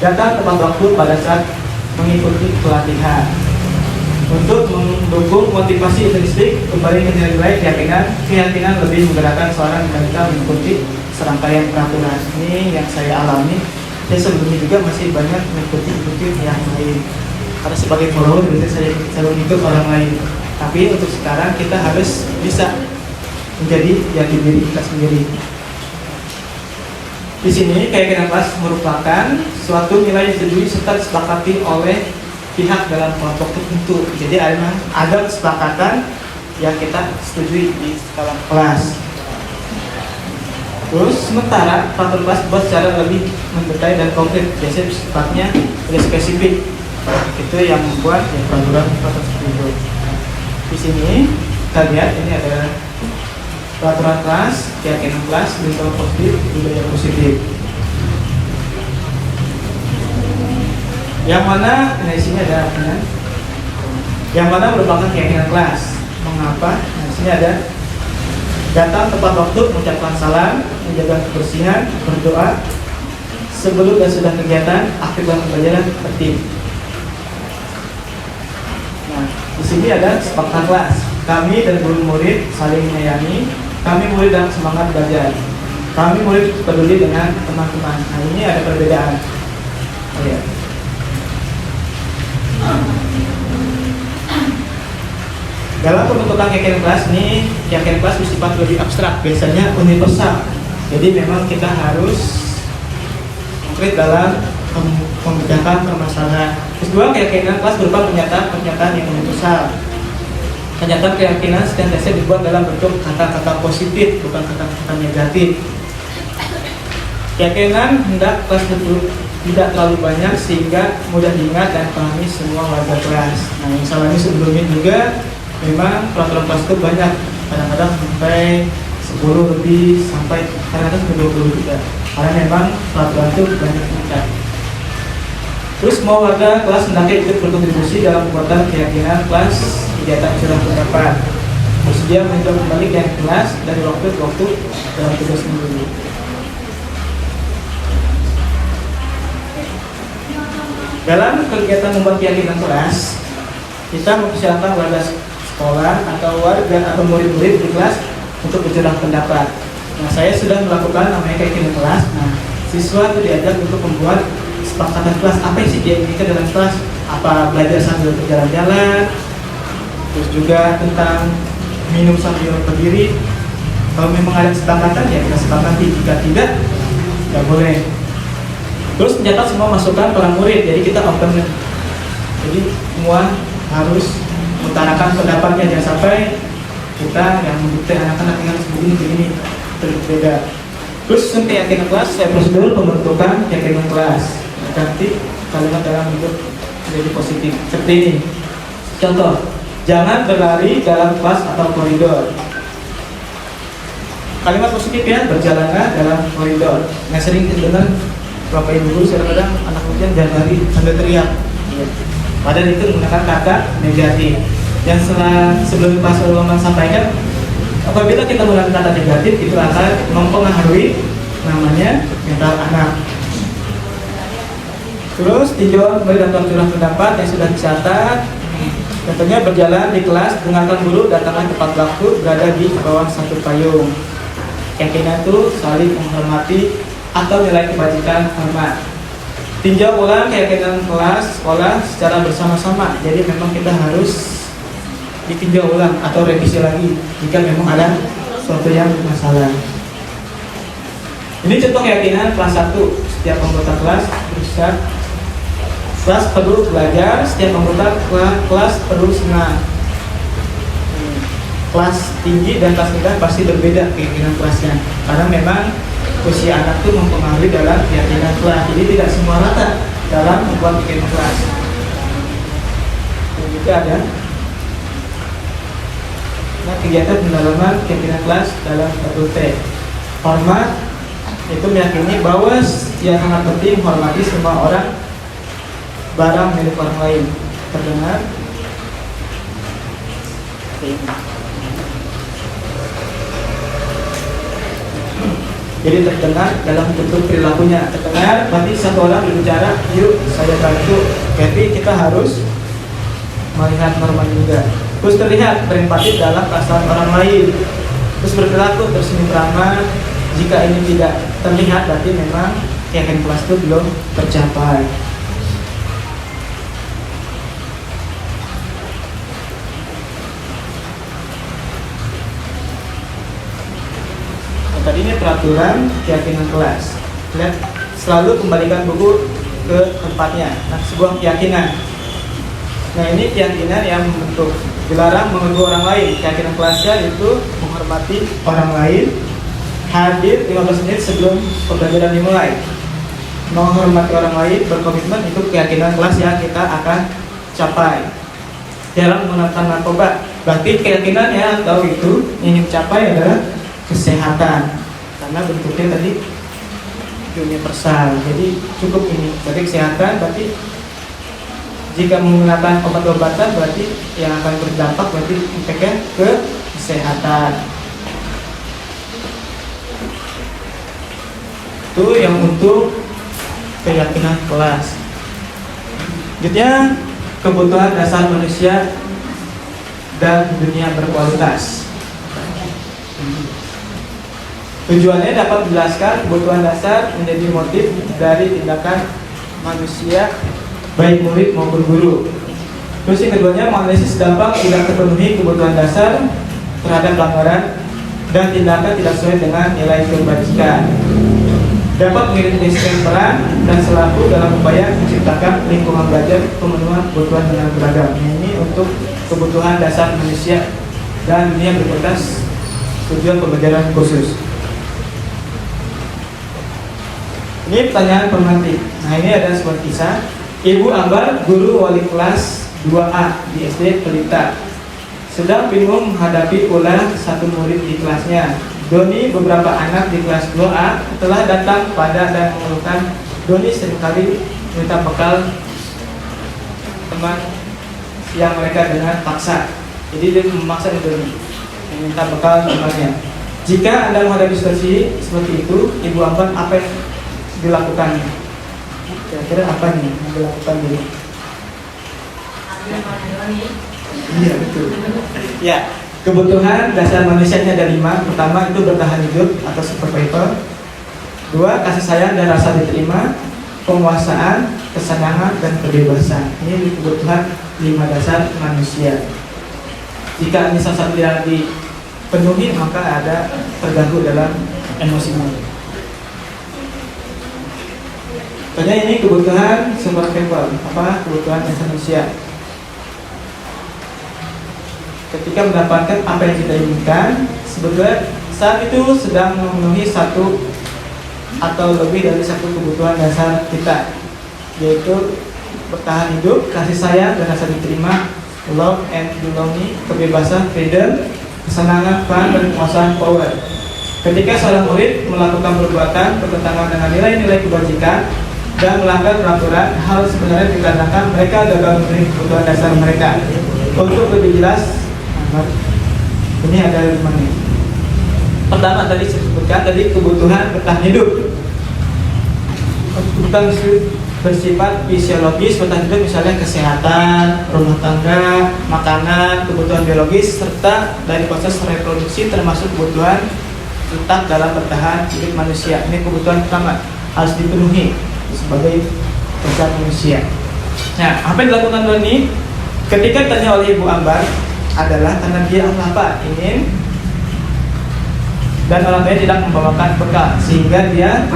datang tepat waktu pada saat mengikuti pelatihan? Untuk mendukung motivasi intrinsik kembali ke nilai keyakinan lebih menggerakkan seorang wanita mengikuti serangkaian peraturan. Ini yang saya alami. Saya sebelumnya juga masih banyak mengikuti yang lain. karena sebagai follower berarti saya selalu ikut orang lain. Tapi untuk sekarang kita harus bisa menjadi jati diri kita sendiri. Di sini keyakinan kelas merupakan suatu nilai yang disetujui serta disepakati oleh pihak dalam kelompok tertentu. Jadi ada kesepakatan yang kita setujui di dalam kelas. Terus sementara peraturan kelas dibuat secara lebih mendetail dan konkret, biasanya sifatnya lebih spesifik. Itu yang membuat ya, peraturan seperti itu. Di sini kita lihat ini ada peraturan kelas, keyakinan kelas, lingkungan positif, budaya positif. Yang mana, nah di sini ada yang mana merupakan keyakinan kelas. Mengapa? Nah di sini ada datang tepat waktu, mengucapkan salam, menjaga kebersihan, berdoa sebelum dan sudah kegiatan, aktif dalam pembelajaran, tertib. Nah, di sini ada kesepakatan kelas. Kami dan guru murid saling menyayangi. Kami murid dalam semangat belajar. Kami murid peduli dengan teman-teman. Nah, ini ada perbedaan. Oh, ya. Dalam pembentukan keyakinan kelas ini, keyakinan kelas bersifat lebih abstrak, biasanya universal. Jadi memang kita harus konkret dalam membedakan permasalahan. Kedua, keyakinan kelas berupa pernyataan yang universal. Pernyataan keyakinan senantiasa dibuat dalam bentuk kata-kata positif, bukan kata-kata negatif. Keyakinan hendak kelas tidak terlalu banyak sehingga mudah diingat dan dipahami semua warga kelas. Nah, misalnya sebelumnya juga memang peraturan kelas itu banyak, kadang-kadang sampai 10 lebih, sampai kadang-kadang sampai 20 juga. Karena memang peraturan itu banyak juga. Terus semua warga kelas hendaknya ikut berkontribusi dalam pembuatan keyakinan kelas, kegiatan curah pendapat, bersedia meninjau kembali keyakinan kelas dari waktu ke waktu dalam tugas minggu. Dalam kegiatan membuat keyakinan kelas, kita mempersiapkan warga sekolah atau warga atau murid-murid di kelas untuk bercurah pendapat. Nah, saya sudah melakukan namanya keyakinan kelas. Nah, siswa itu diajak untuk membuat kesepakatan kelas. Apa sih dia inginkan dalam kelas? Apa belajar sambil berjalan-jalan? Terus juga tentang minum sambil berdiri. Kalau memang ada kesepakatan ya kita sepakati. Jika tidak, tidak boleh. Terus mencatat semua masukan para murid. Jadi kita open. Jadi semua harus mengutarakan pendapatnya, jangan sampai kita yang mendikte anak-anak yang begini berbeda. Terus keyakinan kelas, saya prosedur pembentukan keyakinan kelas. Ganti kalimat dalam bentuk menjadi positif seperti ini. Contoh, jangan berlari dalam kelas atau koridor. Kalimat positif ya, berjalanlah dalam koridor. Nah, sering kita dengar Bapak Ibu guru kadang-kadang anak ujian jangan lari sambil teriak. Padahal itu menggunakan kata negatif. Yang sebelum Pak Sulaiman sampaikan, apabila kita menggunakan kata negatif itu akan mempengaruhi namanya mental anak. Terus tinjauan kembali daftar curah pendapat yang sudah dicatat. Contohnya berjalan di kelas, dengarkan guru, datanglah tepat waktu, berada di bawah satu payung. Keyakinan itu saling menghormati atau nilai kebajikan hormat. Tinjau ulang keyakinan kelas sekolah secara bersama-sama. Jadi memang kita harus ditinjau ulang atau revisi lagi jika memang ada sesuatu yang bermasalah. Ini contoh keyakinan kelas 1. Setiap anggota kelas berusaha. Kelas perlu belajar, setiap anggota kelas perlu senang. Kelas tinggi dan kelas rendah pasti berbeda keyakinan kelasnya, karena memang usia anak itu mempengaruhi dalam keyakinan kelas. Jadi tidak semua rata dalam membuat keyakinan kelas. Dan juga ada kegiatan pendalaman keyakinan kelas dalam satu T. Hormat itu meyakini bahwa yang sangat penting menghormati semua orang, barang milik orang lain. Terdengar? Jadi terdengar dalam bentuk perilakunya. Terdengar berarti satu orang berbicara, yuk saya bantu. Jadi kita harus melihat norma juga. Terus terlihat berempati dalam perasaan orang lain. Terus berperilaku tersenyum ramah. Jika ini tidak terlihat berarti memang keyakinan kelas itu belum tercapai. peraturan keyakinan kelas. Lihat, selalu kembalikan buku ke tempatnya. Nah, sebuah keyakinan. Nah, ini keyakinan yang membentuk. Dilarang mengganggu orang lain. Keyakinan kelasnya itu menghormati orang lain. Hadir 15 menit sebelum pembelajaran dimulai. Menghormati orang lain, berkomitmen, itu keyakinan kelas yang kita akan capai. Jarang menggunakan narkoba. Berarti keyakinannya atau itu yang dicapai adalah kesehatan. Karena bentuknya tadi universal. Jadi cukup ini. Jadi kesehatan berarti jika menggunakan obat-obatan berarti yang akan berdampak berarti impactnya ke kesehatan. Itu yang untuk keyakinan kelas. Selanjutnya, kebutuhan dasar manusia dan dunia berkualitas. Tujuannya dapat menjelaskan kebutuhan dasar menjadi motif dari tindakan manusia, baik murid maupun guru. Terus yang keduanya, menganalisis dampak tidak terpenuhi kebutuhan dasar terhadap pelanggaran dan tindakan tidak sesuai dengan nilai kebajikan. Dapat mengidentifikasi peran dan selaku dalam upaya menciptakan lingkungan belajar pemenuhan kebutuhan dengan beragam. Ini untuk kebutuhan dasar manusia dan dunia berkualitas, tujuan pembelajaran khusus. Ini pertanyaan pemantik. Nah, ini ada sebuah kisah. Ibu Ambar, guru wali kelas 2A di SD Pelita, sedang bingung menghadapi ulah satu murid di kelasnya. Doni, beberapa anak di kelas 2A telah datang pada dan mengeluhkan Doni seringkali minta bekal teman yang mereka dengan paksa. Jadi dia memaksa Doni meminta bekal temannya. Jika Anda menghadapi situasi seperti itu, Ibu Ambar, apa yang dilakukan? Kira-kira apa nih yang dilakukan dulu? Iya, betul. Ya. Kebutuhan dasar manusianya ada 5. Pertama itu bertahan hidup atau survival. 2, kasih sayang dan rasa diterima. Penguasaan, kesenangan, dan kebebasan. Ini kebutuhan 5 dasar manusia. Jika ini salah satu tidak dipenuhi, maka ada terganggu dalam emosinya. Contohnya ini kebutuhan survival. Apa kebutuhan dasar manusia? Ketika mendapatkan apa yang kita inginkan, sebetulnya saat itu sedang memenuhi satu atau lebih dari satu kebutuhan dasar kita, yaitu bertahan hidup, kasih sayang dan rasa diterima, love and belonging, kebebasan, freedom, kesenangan, fun, dan kekuasaan, power. Ketika seorang murid melakukan perbuatan bertentangan dengan nilai-nilai kebajikan dan melanggar peraturan, hal sebenarnya dikarenakan mereka gagal memenuhi kebutuhan dasar mereka. Untuk lebih jelas, ini ada 5 nih. Pertama tadi saya sebutkan tadi kebutuhan bertahan hidup. Kebutuhan bersifat fisiologis bertahan hidup, misalnya kesehatan, rumah tangga, makanan, kebutuhan biologis, serta dari proses reproduksi termasuk kebutuhan tetap dalam bertahan hidup manusia. Ini kebutuhan pertama harus dipenuhi sebagai dasar manusia. Nah, apa yang dilakukan Doni ketika ditanya oleh Ibu Ambar adalah karena dia apa ingin dan orang tuanya tidak membawakan bekal, sehingga dia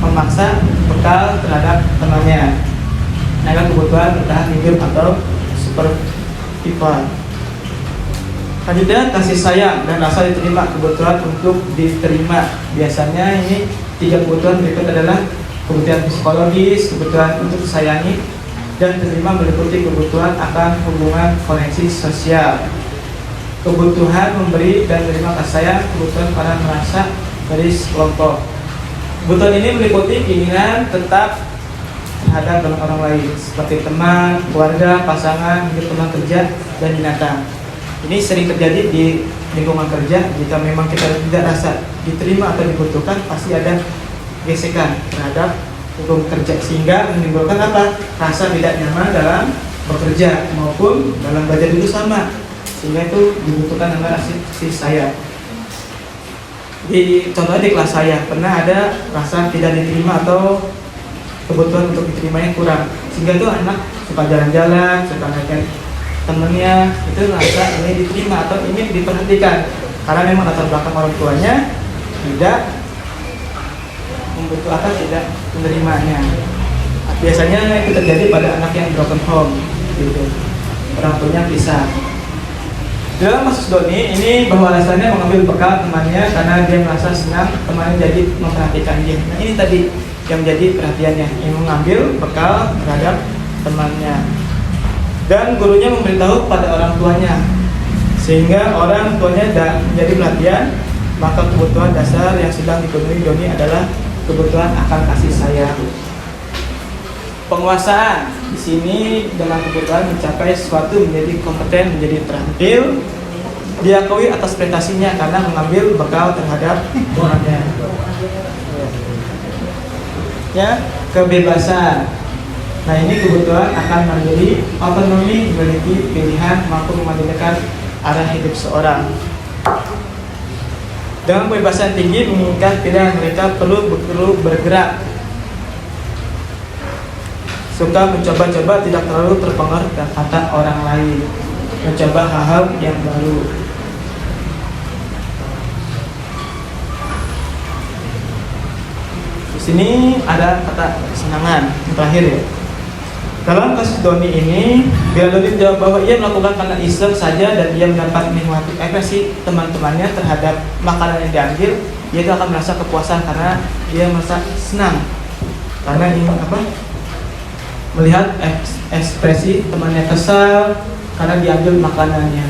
memaksa bekal terhadap temannya. Nah, kebutuhan bertahan hidup atau survival. Selanjutnya kasih sayang dan rasa diterima, kebutuhan untuk diterima. Biasanya ini 3 kebutuhan berikut adalah kebutuhan psikologis, kebutuhan untuk disayangi, dan terima meliputi kebutuhan akan hubungan koneksi sosial, kebutuhan memberi dan menerima kasih sayang, kebutuhan para merasa dari kelompok. Kebutuhan ini meliputi keinginan tetap terhadap orang lain seperti teman, keluarga, pasangan, teman kerja, dan binatang. Ini sering terjadi di lingkungan kerja. Jika memang kita tidak rasa diterima atau dibutuhkan, pasti ada gesekan terhadap hukum kerja, sehingga menimbulkan apa? Rasa tidak nyaman dalam bekerja maupun dalam belajar itu sama, sehingga itu dibutuhkan namanya kasih sayang. Contohnya di kelas saya pernah ada rasa tidak diterima atau kebutuhan untuk diterimanya kurang, sehingga itu anak suka jalan-jalan, suka ngajak temennya, itu rasa ini diterima atau ini diperhatikan, karena memang latar belakang orang tuanya tidak butuh apa tidak menerimanya. Biasanya itu terjadi pada anak yang broken home, gitu. Orang tuanya pisah. Dalam kasus Doni ini bahwa alasannya mengambil bekal temannya karena dia merasa senang temannya jadi memperhatikan dia. Nah ini tadi yang menjadi perhatiannya, yang mengambil bekal terhadap temannya. Dan gurunya memberitahu pada orang tuanya, sehingga orang tuanya menjadi perhatian. Maka kebutuhan dasar yang sedang dipenuhi Doni adalah kebutuhan akan kasih sayang. Penguasaan di sini dengan kebutuhan mencapai sesuatu menjadi kompeten, menjadi terampil, diakui atas prestasinya karena mengambil bekal terhadap temannya. Ya, kebebasan. Nah ini kebutuhan akan menjadi otonomi, memiliki pilihan, mampu memandirikan arah hidup seorang. Dengan kebebasan tinggi menginginkan pilihan mereka perlu bergerak, suka mencoba-coba, tidak terlalu terpengaruh kata orang lain, mencoba hal-hal yang baru. Di sini ada kata kesenangan yang terakhir ya. Dalam kasus Doni ini, bila Doni menjawab bahwa ia melakukan karena iseng saja dan ia mendapat menikmati ekspresi teman-temannya terhadap makanan yang diambil, ia itu akan merasa kepuasan karena dia merasa senang karena ingin melihat ekspresi temannya kesal karena diambil makanannya.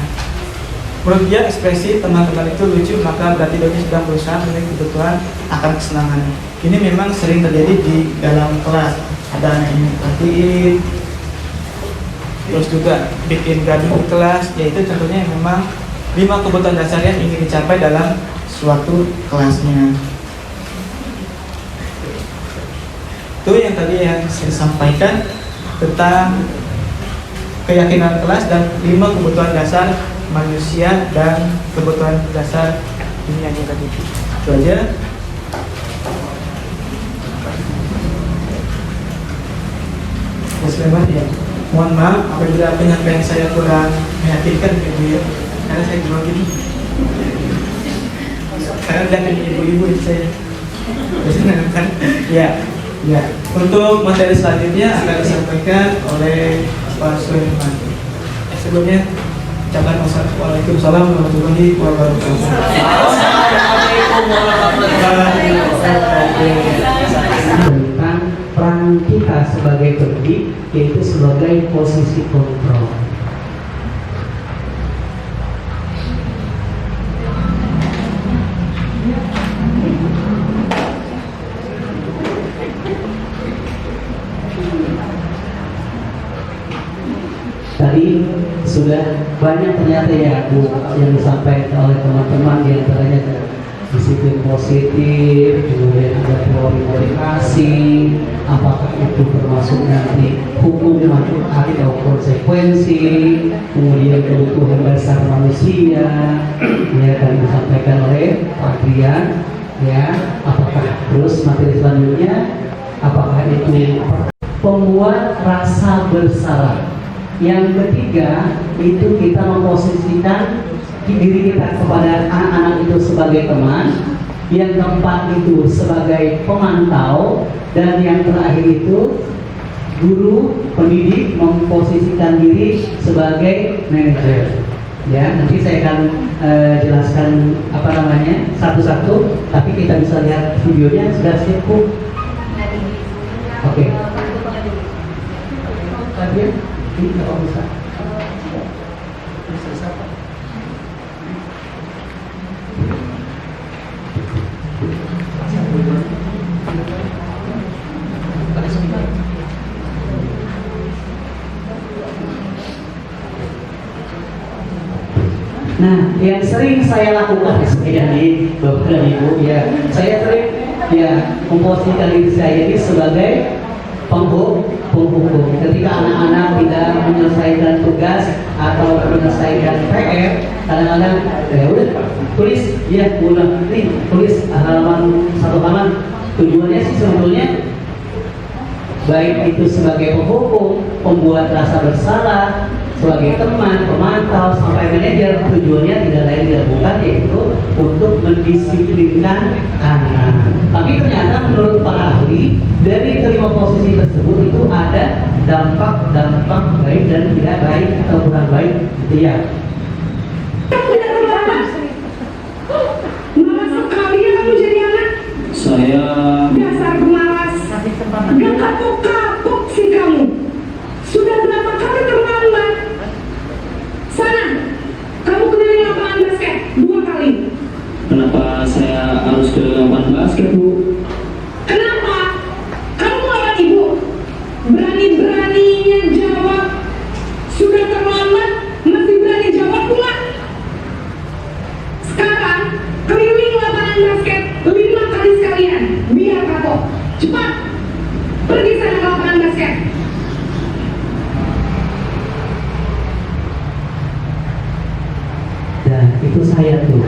Menurut dia ekspresi teman-teman itu lucu, maka berarti Doni sedang berusaha memenuhi kebutuhan akan kesenangannya. Ini memang sering terjadi di dalam kelas. Ada anak yang perhatiin, terus juga bikin gaduh di kelas. Yaitu contohnya memang 5 kebutuhan dasar yang ingin dicapai dalam suatu kelasnya. Itu yang tadi yang saya sampaikan tentang keyakinan kelas dan 5 kebutuhan dasar manusia dan kebutuhan dasar dunia yang tadi. Itu aja. Selamat ya. Mohon maaf apabila penyampaian saya kurang meyakinkan gitu ya. Karena saya cuma gini. Karena udah kan ibu-ibu saya. Biasanya kan. Ya. Ya, untuk materi selanjutnya akan disampaikan oleh Pak Sulaiman. Sebelumnya, ucapkan Waalaikumsalam warahmatullahi wabarakatuh. Tentang peran kita sebagai pendidik, yaitu sebagai posisi kontrol. Tadi sudah banyak ternyata ya Bu yang disampaikan oleh teman-teman, di antaranya ada disiplin positif, kemudian ada teori kasih, apakah itu termasuk nanti hukuman atau konsekuensi, kemudian kebutuhan dasar manusia, ya kan disampaikan oleh Pak Adrian, ya, apakah terus materi selanjutnya, apakah itu pembuat rasa bersalah. Yang ketiga itu kita memposisikan diri kita kepada anak-anak itu sebagai teman. Yang keempat itu sebagai pemantau. Dan yang terakhir itu guru pendidik memposisikan diri sebagai manajer. Ya, nanti saya akan jelaskan satu-satu. Tapi kita bisa lihat videonya. Sudah siap Bu? Oke. Ini kalau bisa. Nah, yang sering saya lakukan di Bapak dan Ibu, ya, saya sering memposisikan diri saya ini sebagai penghukum. Ketika anak-anak tidak menyelesaikan tugas atau menyelesaikan PR, kadang-kadang ya udah tulis, ya udah nih tulis halaman 1 halaman. Tujuannya sih sebetulnya baik itu sebagai penghukum, pembuat rasa bersalah, sebagai teman, pemantau, sampai manajer. Tujuannya tidak lain tidak bukan yaitu untuk mendisiplinkan anak. Tapi ternyata menurut para ahli, dari kelima posisi tersebut itu ada dampak baik dan tidak baik atau kurang baik, gitu ya. Malas sekali ya kamu jadi anak. Saya Dasar pemalas. Gak kapok-kapok sih kamu. Sudah berapa kali terlambat? Sana, kamu keliling lapangan basket 2 kali. kenapa saya harus ke lapangan basket, Bu? Kenapa? Kamu lawan ibu. Berani-beraninya jawab. Sudah terlambat, masih berani jawab pula. Sekarang, keliling lapangan basket 5 kali sekalian. Biar kapok. Cepat. Pergi sana ke lapangan basket. Dan itu saya tuh.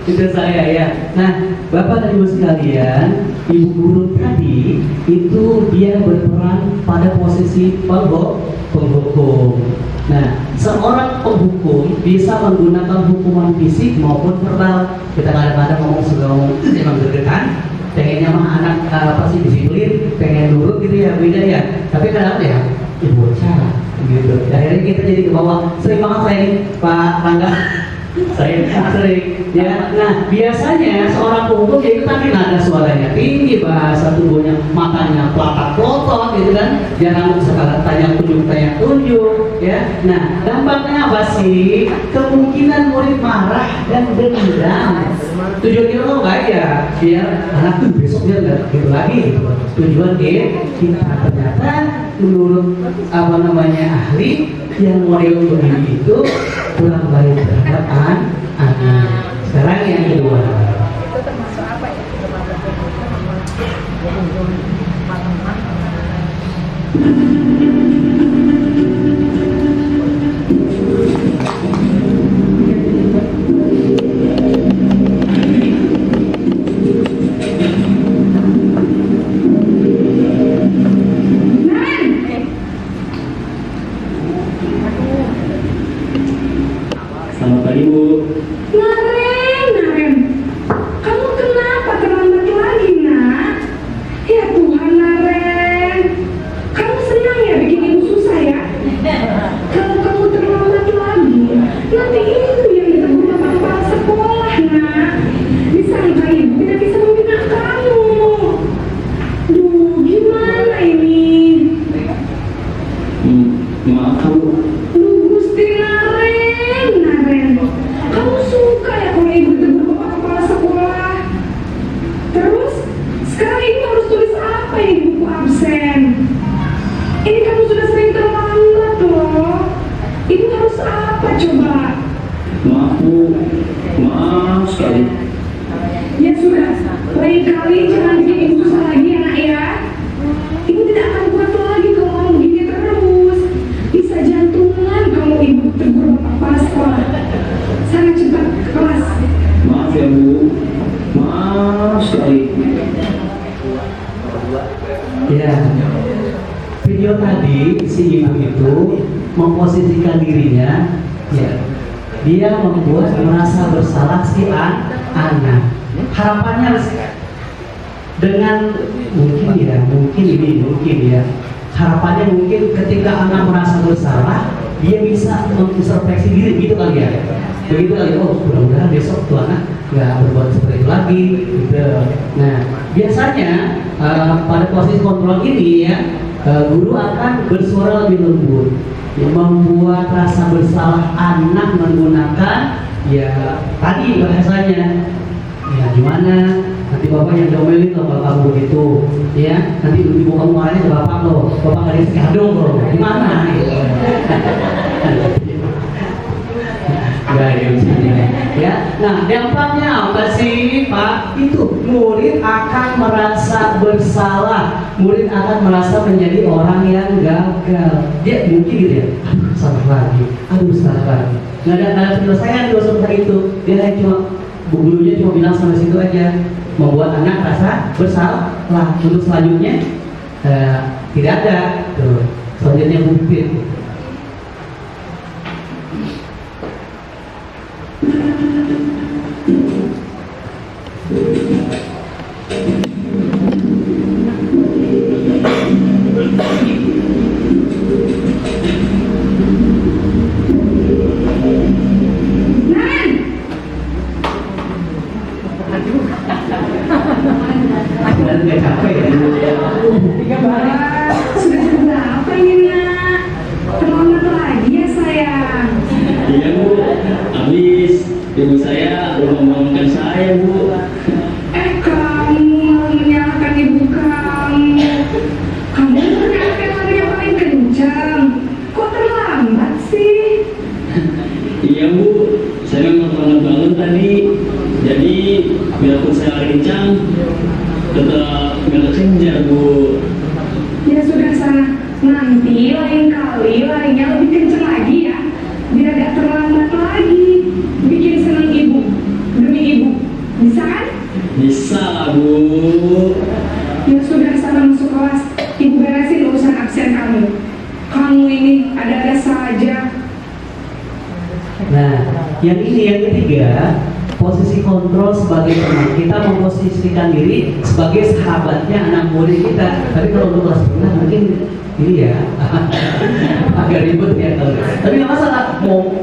Itu saya ya. Nah, Bapak dan Ibu sekalian, Ibu guru tadi itu dia berperan pada posisi penghukum. Nah, seorang penghukum bisa menggunakan hukuman fisik maupun verbal. Kita kadang-kadang ngomong sebelum emang deg-degan, pengennya mah anak apa sih disiplin, pengen nurut gitu ya, beda ya. Tapi kadang-kadang ya, ibu cara gitu. Akhirnya kita jadi ke bawah. Sering banget saya nih, Pak Rangga. Saya sering ya. Nah, biasanya seorang penghukum itu tadi nada suaranya tinggi, bahasa tubuhnya, matanya pelatak-plotot gitu kan. Dia rambut sekarang tanya tunjuk ya. Nah, dampaknya apa sih? Kemungkinan murid marah dan dendam. Tujuan kita tuh enggak ya biar anak tuh besok dia nggak gitu lagi gitu. Tujuan kita ternyata menurut apa namanya ahli yang model begini itu kurang baik terhadap anak. Sekarang yang kedua. Itu termasuk apa ya? Selamat pagi, Bu. Naren, kamu kenapa terlambat lagi, nak? Ya Tuhan, Naren, kamu senang ya bikin ibu susah ya? Kalau kamu terlambat lagi, nanti itu yang ditegur bapak kepala sekolah, nak. Disangka ibu tidak bisa membina kamu. Duh, gimana ini? Maaf, Bu. Gusti Naren, kamu suka ya kalau ibu ditegur bapak kepala sekolah? Terus, sekarang ibu harus tulis apa ya di buku absen? Ini kamu sudah sering terlambat loh. Ibu harus apa coba? Maaf, Bu. Maaf sekali. Ya sudah, lain kali jangan bikin ibu susah lagi ya nak ya. Ibu tidak akan kuat lagi kalau kamu begini terus. Bisa jantungan kamu ibu tegur bapak kepala sekolah. Sana cepat ke kelas. Maaf ya, Bu. Maaf sekali. Ya, video tadi si ibu itu memposisikan dirinya, ya, dia membuat merasa bersalah si anak. Harapannya dengan mungkin ya, harapannya mungkin ketika anak merasa bersalah, dia bisa mengintrospeksi diri gitu kali ya. Begitu kali, oh mudah-mudahan besok tuh anak nggak berbuat seperti itu lagi gitu. Nah, biasanya pada posisi kontrol ini ya, guru akan bersuara lebih lembut, ya, membuat rasa bersalah anak menggunakan ya tadi bahasanya ya gimana nanti bapak yang domelin loh kalau kamu begitu ya, nanti ibu kamu marahnya ke bapak loh, bapak nggak dikasih kado loh, gimana gitu. Ya, nah dampaknya apa sih Pak? Itu murid akan merasa bersalah, murid akan merasa menjadi orang yang gagal. Dia mungkin gitu ya, salah lagi, salah lagi. Nggak ada penyelesaian dosa itu. Dia hanya cuma gurunya cuma bilang sampai situ aja, membuat anak rasa bersalah. Untuk selanjutnya Tidak ada. Tuh. Selanjutnya bukit. Dan nggak capek ya. Sudah jam berapa ini nak? Terlambat lagi ya sayang. Iya Bu, habis ibu saya belum membangunkan saya Bu. Kamu mau menyalahkan ibu kamu. Kamu ternyata lari yang paling kencang. Kok terlambat sih? Iya Bu, saya memang terlambat bangun tadi. Jadi biarpun saya lari kencang, tetap nggak kekejar Bu. Ya sudah sana. Nanti lain kali larinya lebih kencang lagi ya. Biar gak terlambat lagi. Bikin senang ibu. Demi ibu. Bisa kan? Bisa lah Bu. Ya sudah sana masuk kelas. Ibu beresin urusan absen kamu. Kamu ini ada-ada saja. Nah, yang ini yang ketiga, posisi kontrol sebagai teman. Kita memposisikan diri sebagai sahabatnya anak murid kita. Tapi kalau untuk kelas tengah mungkin ini ya agak ribet ya. Tapi nggak masalah.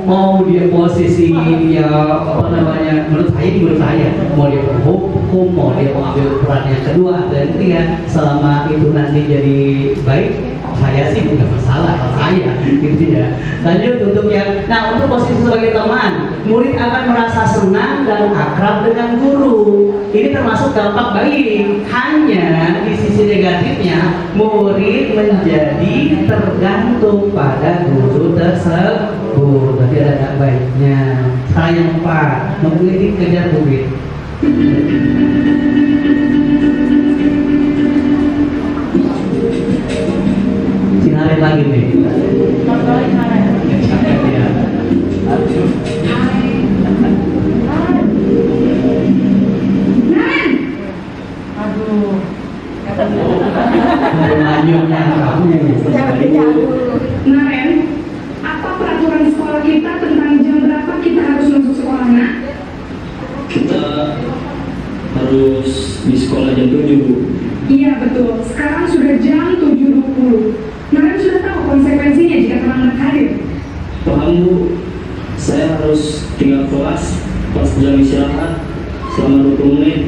Mau dia posisi ya apa namanya? Menurut saya mau dia hukum, mau dia mau ambil peran yang kedua dan ketiga, selama itu nanti jadi baik, saya sih bukan masalah kalau saya gitu ya. Lanjut untuk yang, nah untuk posisi sebagai teman, murid akan merasa senang dan akrab dengan guru. Ini termasuk dampak baik. Hanya di sisi negatifnya, murid menjadi tergantung pada guru tersebut. Berarti ada dampak baiknya. Sekarang yang keempat, mengkritik kejar murid. Sinaren lagi nih. Lanjutnya kamu. Naren, apa peraturan sekolah kita tentang jam berapa kita harus masuk sekolah nak? Kita harus di sekolah jam 7 Bu. Iya betul, sekarang sudah jam 7.20. Naren sudah tahu konsekuensinya jika terlambat hadir. Paham Bu, saya harus tinggal kelas pas jam istirahat selama 20 menit.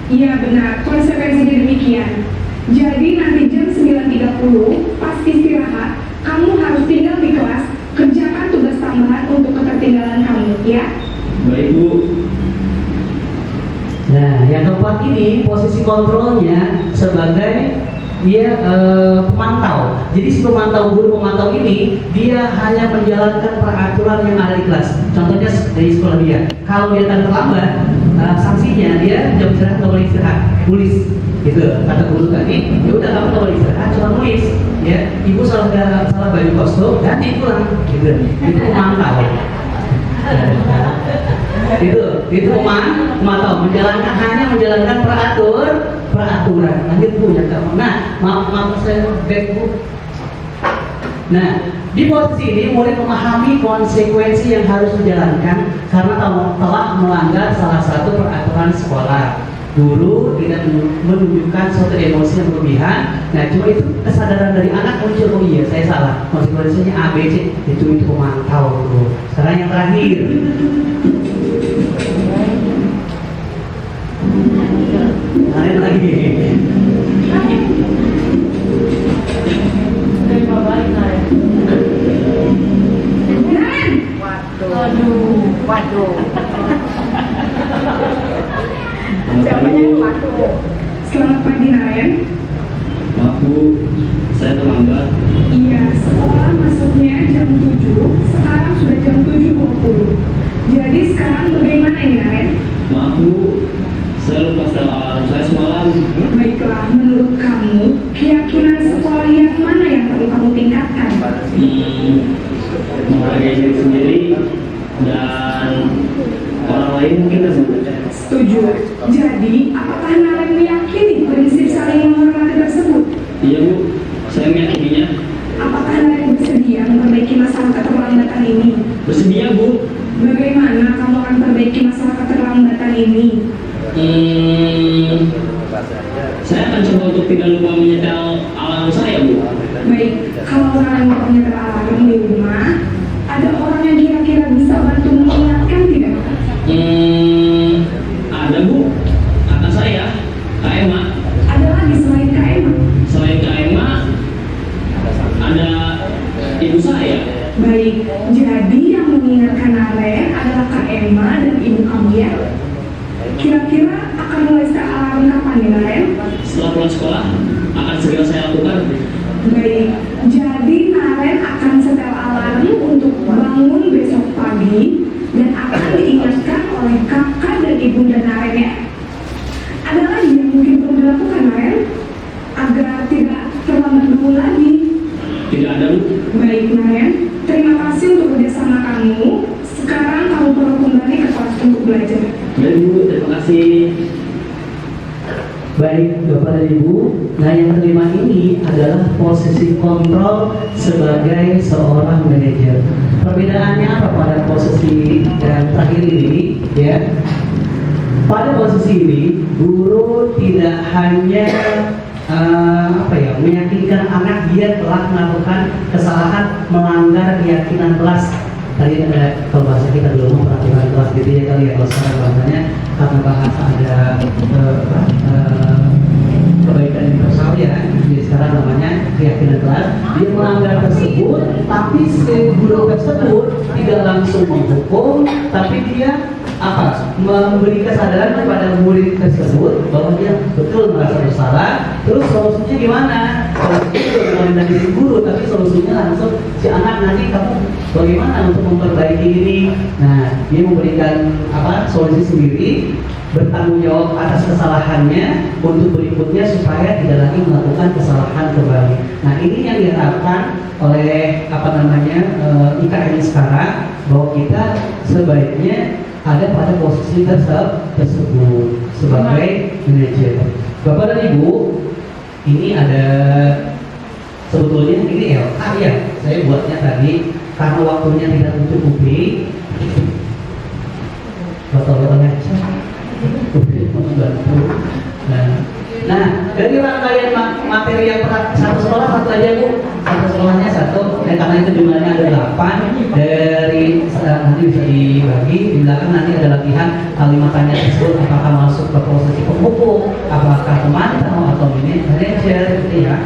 Iya benar, konsekuensinya demikian. Jadi nanti jam 9.30 pas istirahat, kamu harus tinggal di kelas, kerjakan tugas tambahan untuk ketertinggalan kamu, ya? Baik Bu. Nah, yang keempat ini posisi kontrolnya sebagai dia pemantau. Jadi si guru pemantau ini dia hanya menjalankan peraturan yang ada di kelas. Contohnya dari sekolah dia. Kalau dia terlambat, sanksinya dia jam istirahat nggak boleh istirahat, tulis. Gitu kata guru tadi. Ya udah kamu nggak boleh istirahat, cuma tulis. Ya, ibu salah baju kostum, ganti pulang. Gitu. Itu pemantau. itu pemantau hanya menjalankan peraturan. Lanjut Bu ya kamu. Nah, maaf saya back Bu. Nah, di posisi ini murid memahami konsekuensi yang harus dijalankan karena telah melanggar salah satu peraturan sekolah. Guru tidak menunjukkan suatu emosi yang berlebihan. Nah, cuma itu kesadaran dari anak muncul. Oh iya, saya salah. Konsekuensinya A, B, C. Itu pemantau Bu. Sekarang yang terakhir. Lain lagi. Waduh. Selamat pagi Naren. Maaf Bu, saya terlambat. Iya, sekolah masuknya jam 7, sekarang sudah jam 7.20. Jadi sekarang bagaimana ini Naren? Maaf Bu, saya lupa setel alarm saya semalam. Baiklah, menurut kamu, keyakinan sekolah yang mana yang perlu kamu tingkatkan? Menghargai diri sendiri dan orang lain mungkin Bu. Setuju. Jadi, apakah Naren meyakini prinsip saling menghormati tersebut? Iya Bu, akan coba untuk tidak lupa menyetel alarm saya, Bu. Baik, kalau kalian mau menyetel alarm di rumah, ada orang yang kira-kira bisa bantu mengingatkan tidak? Ada, Bu. Kata saya, Kak Emma. Ada lagi selain Kak Emma? Selain Kak Emma, ada ibu saya. Baik, jadi yang mengingatkan Aren adalah Kak Emma dan ibu kamu ya? Kira-kira akan mulai setel alarm kapan ya Aren? Setelah pulang sekolah, akan segera saya lakukan. Baik, jadi Naren akan setel alarm untuk bangun besok pagi dan akan diingatkan oleh kakak dan ibunda Naren ya. Ada lagi yang mungkin perlu dilakukan Naren agar tidak terlambat dulu lagi. Tidak ada, Bu. Baik Naren, terima kasih untuk kerjasama kamu. Sekarang kamu perlu kembali ke kelas untuk belajar. Baik, Bu. Terima kasih. Baik Bapak dan Ibu, nah yang kelima ini adalah posisi kontrol sebagai seorang manajer. Perbedaannya apa pada posisi yang terakhir ini? Ya, pada posisi ini guru tidak hanya meyakinkan anak dia telah melakukan kesalahan melanggar keyakinan kelas. Tadi ada kalau bahasa kita dulu peraturan kelas gitu ya kali ya, kalau sekarang bahasanya karena bahasa ada kebaikan universal ya, jadi sekarang namanya keyakinan kelas. Dia melanggar tersebut, tapi si guru tersebut tidak langsung menghukum, tapi dia memberi kesadaran kepada murid tersebut bahwa dia betul merasa bersalah. Terus solusinya gimana? Solusinya bukan dari si guru, tapi solusinya langsung si anak, nanti kamu bagaimana untuk memperbaiki ini. Nah, dia memberikan solusi sendiri, bertanggung jawab atas kesalahannya untuk berikutnya supaya tidak lagi melakukan kesalahan kembali. Nah, ini yang diharapkan oleh IKN sekarang, bahwa kita sebaiknya ada pada posisi tersebut sebagai manajer. Bapak dan Ibu, ini ada sebetulnya ini LK ya, saya buatnya tadi karena waktunya tidak mencukupi. Bapak-bapak Nah, dari rangkaian materi yang satu sekolah satu aja Bu, satu sekolahnya satu, dan karena itu jumlahnya ada 8 dari nanti bisa dibagi di belakang. Nanti ada latihan kalimat tanya tersebut apakah masuk ke posisi pemukul, apakah pemantau atau manajer gitu ya.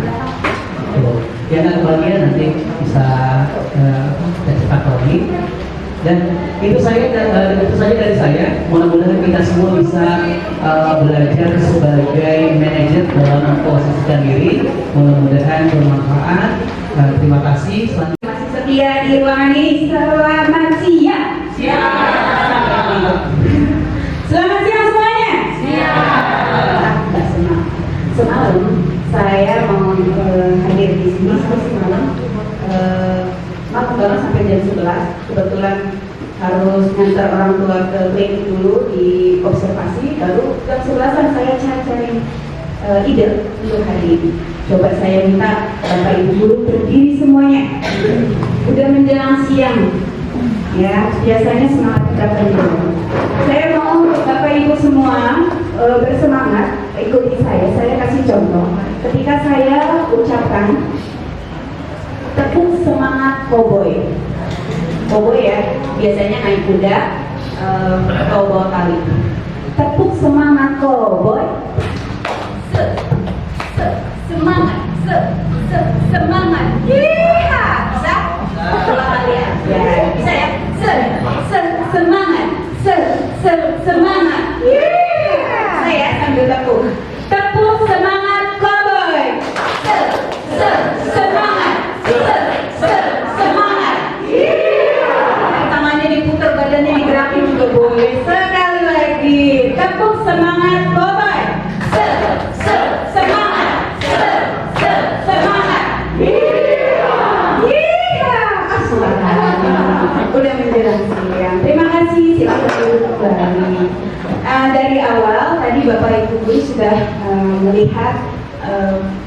Yang nggak kebagian nanti bisa cepat lagi. Dan itu saja dari saya. Mudah-mudahan kita semua bisa belajar sebagai manajer dalam memposisikan diri. Mudah-mudahan bermanfaat. Terima kasih. Masih setia di ruangan ini. Selamat siang. Selamat siang semuanya. Semalam saya mau hadir di sini semalam. Malam banget sampai jam 11. Kebetulan harus ngantar orang tua ke klinik dulu di observasi. Baru jam 11-an saya cari ide untuk hari ini. Coba saya minta Bapak Ibu guru berdiri semuanya. Udah menjelang siang, ya biasanya semangat kita berdiri. Saya mau Bapak Ibu semua bersemangat ikuti saya. Saya kasih contoh. Ketika saya ucapkan tepuk semangat koboi. Koboi ya, biasanya naik kuda atau bawa tali. Tepuk semangat koboi. Semangat. Semangat. Iya, bisa? Ulang kali ya. Ya, bisa ya. Semangat. Semangat. Iya. Saya sambil tepuk. Tepuk semangat koboi. Semangat. Semangat. Tangannya diputar, badannya digerakin juga boleh. Sekali lagi, tepuk semangat koboi. Semangat. Semangat. Udah menjelang siang. Terima kasih. Silakan duduk kembali. Dari awal tadi Bapak Ibu guru sudah melihat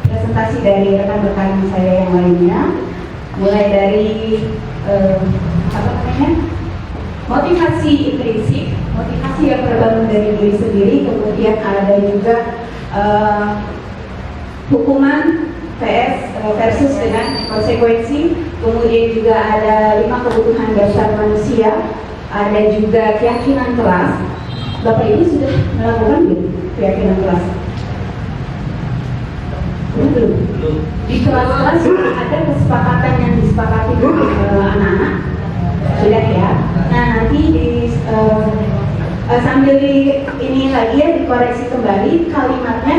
presentasi dari rekan-rekan saya yang lainnya, mulai dari motivasi intrinsik, motivasi yang terbangun dari diri sendiri, kemudian ada juga hukuman versus dengan konsekuensi, kemudian juga ada 5 kebutuhan dasar manusia, ada juga keyakinan kelas. Bapak Ibu sudah melakukan belum keyakinan kelas? Belum. Di kelas-kelas ada kesepakatan yang disepakati anak-anak, sudah ya. Nah nanti sambil ini lagi ya dikoreksi kembali kalimatnya,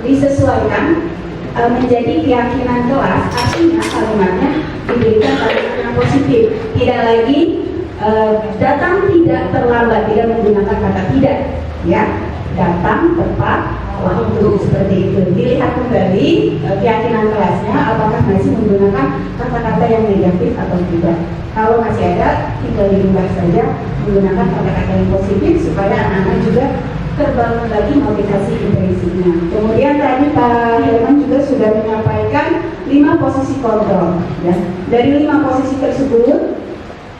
disesuaikan menjadi keyakinan kelas, artinya kalimatnya diberikan kalimat yang positif, tidak lagi datang tidak terlambat, tidak menggunakan kata tidak, ya, datang tepat waktu seperti itu. Dilihat kembali keyakinan kelasnya apakah masih menggunakan kata-kata yang negatif atau tidak. Kalau masih ada, tinggal dirubah saja menggunakan kata-kata yang positif supaya anak-anak juga terbangun lagi motivasi intrinsipnya. Kemudian tadi Pak Herman juga sudah menyampaikan 5 posisi kontrol, ya. Dari 5 posisi tersebut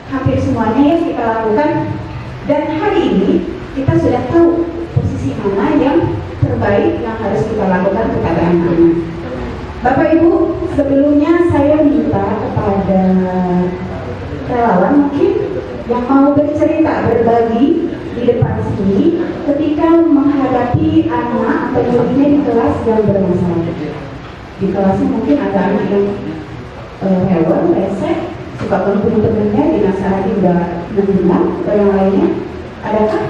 hampir semuanya yang kita lakukan, dan hari ini kita sudah tahu posisi mana yang terbaik yang harus kita lakukan kepada anak-anak. Bapak Ibu, sebelumnya saya minta kepada relawan mungkin yang mau bercerita, berbagi di depan sini ketika menghadapi anak atau muridnya di kelas yang bermasalah. Di kelasnya mungkin ada anak yang rewel, resek, suka ganggu temennya, dinasihati udah menghina atau yang lainnya. Adakah?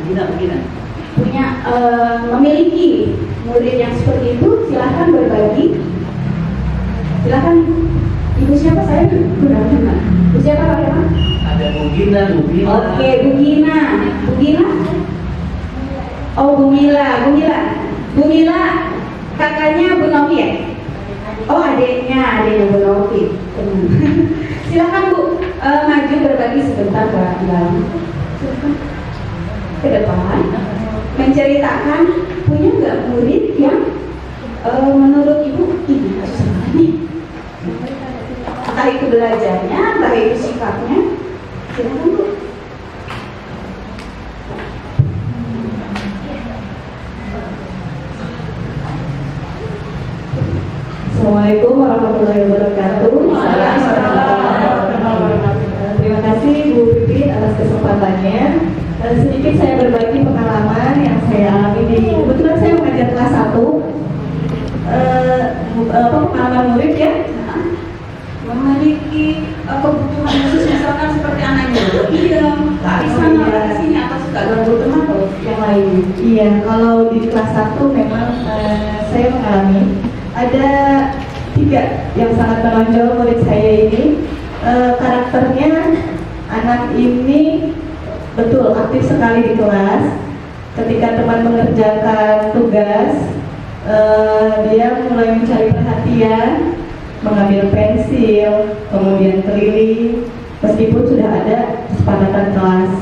Begina. Punya memiliki murid yang seperti itu, silahkan berbagi. Silahkan. Ibu siapa? Saya kurang kenal. Ibu siapa Pak Herman? Ada Bu Gina. Oke, Bu Gina. Oh, Bu Mila. Bu Mila, kakaknya Bu Novi ya? Oh, adiknya Bu Novi. Silakan Bu, maju berbagi sebentar ke dalam. Silakan. Ke depan. Menceritakan punya nggak murid yang menurut Ibu ini susah nih. Entah itu belajarnya, entah itu sikapnya. Silakan Bu. Assalamualaikum warahmatullahi wabarakatuh. Terima kasih Bu Pipit atas kesempatannya. Sedikit saya berbagi pengalaman yang saya alami di, kebetulan saya mengajar kelas 1. Pengalaman murid ya, memiliki kebutuhan khusus misalkan seperti anaknya iya di sana di sini atau suka ganggu teman atau yang lain. Iya, kalau di kelas 1 memang saya mengalami ada 3 yang sangat menonjol murid saya ini. Karakternya anak ini betul aktif sekali di kelas. Ketika teman mengerjakan tugas, dia mulai mencari perhatian, mengambil pensil, kemudian keliling, meskipun sudah ada kesepakatan kelas.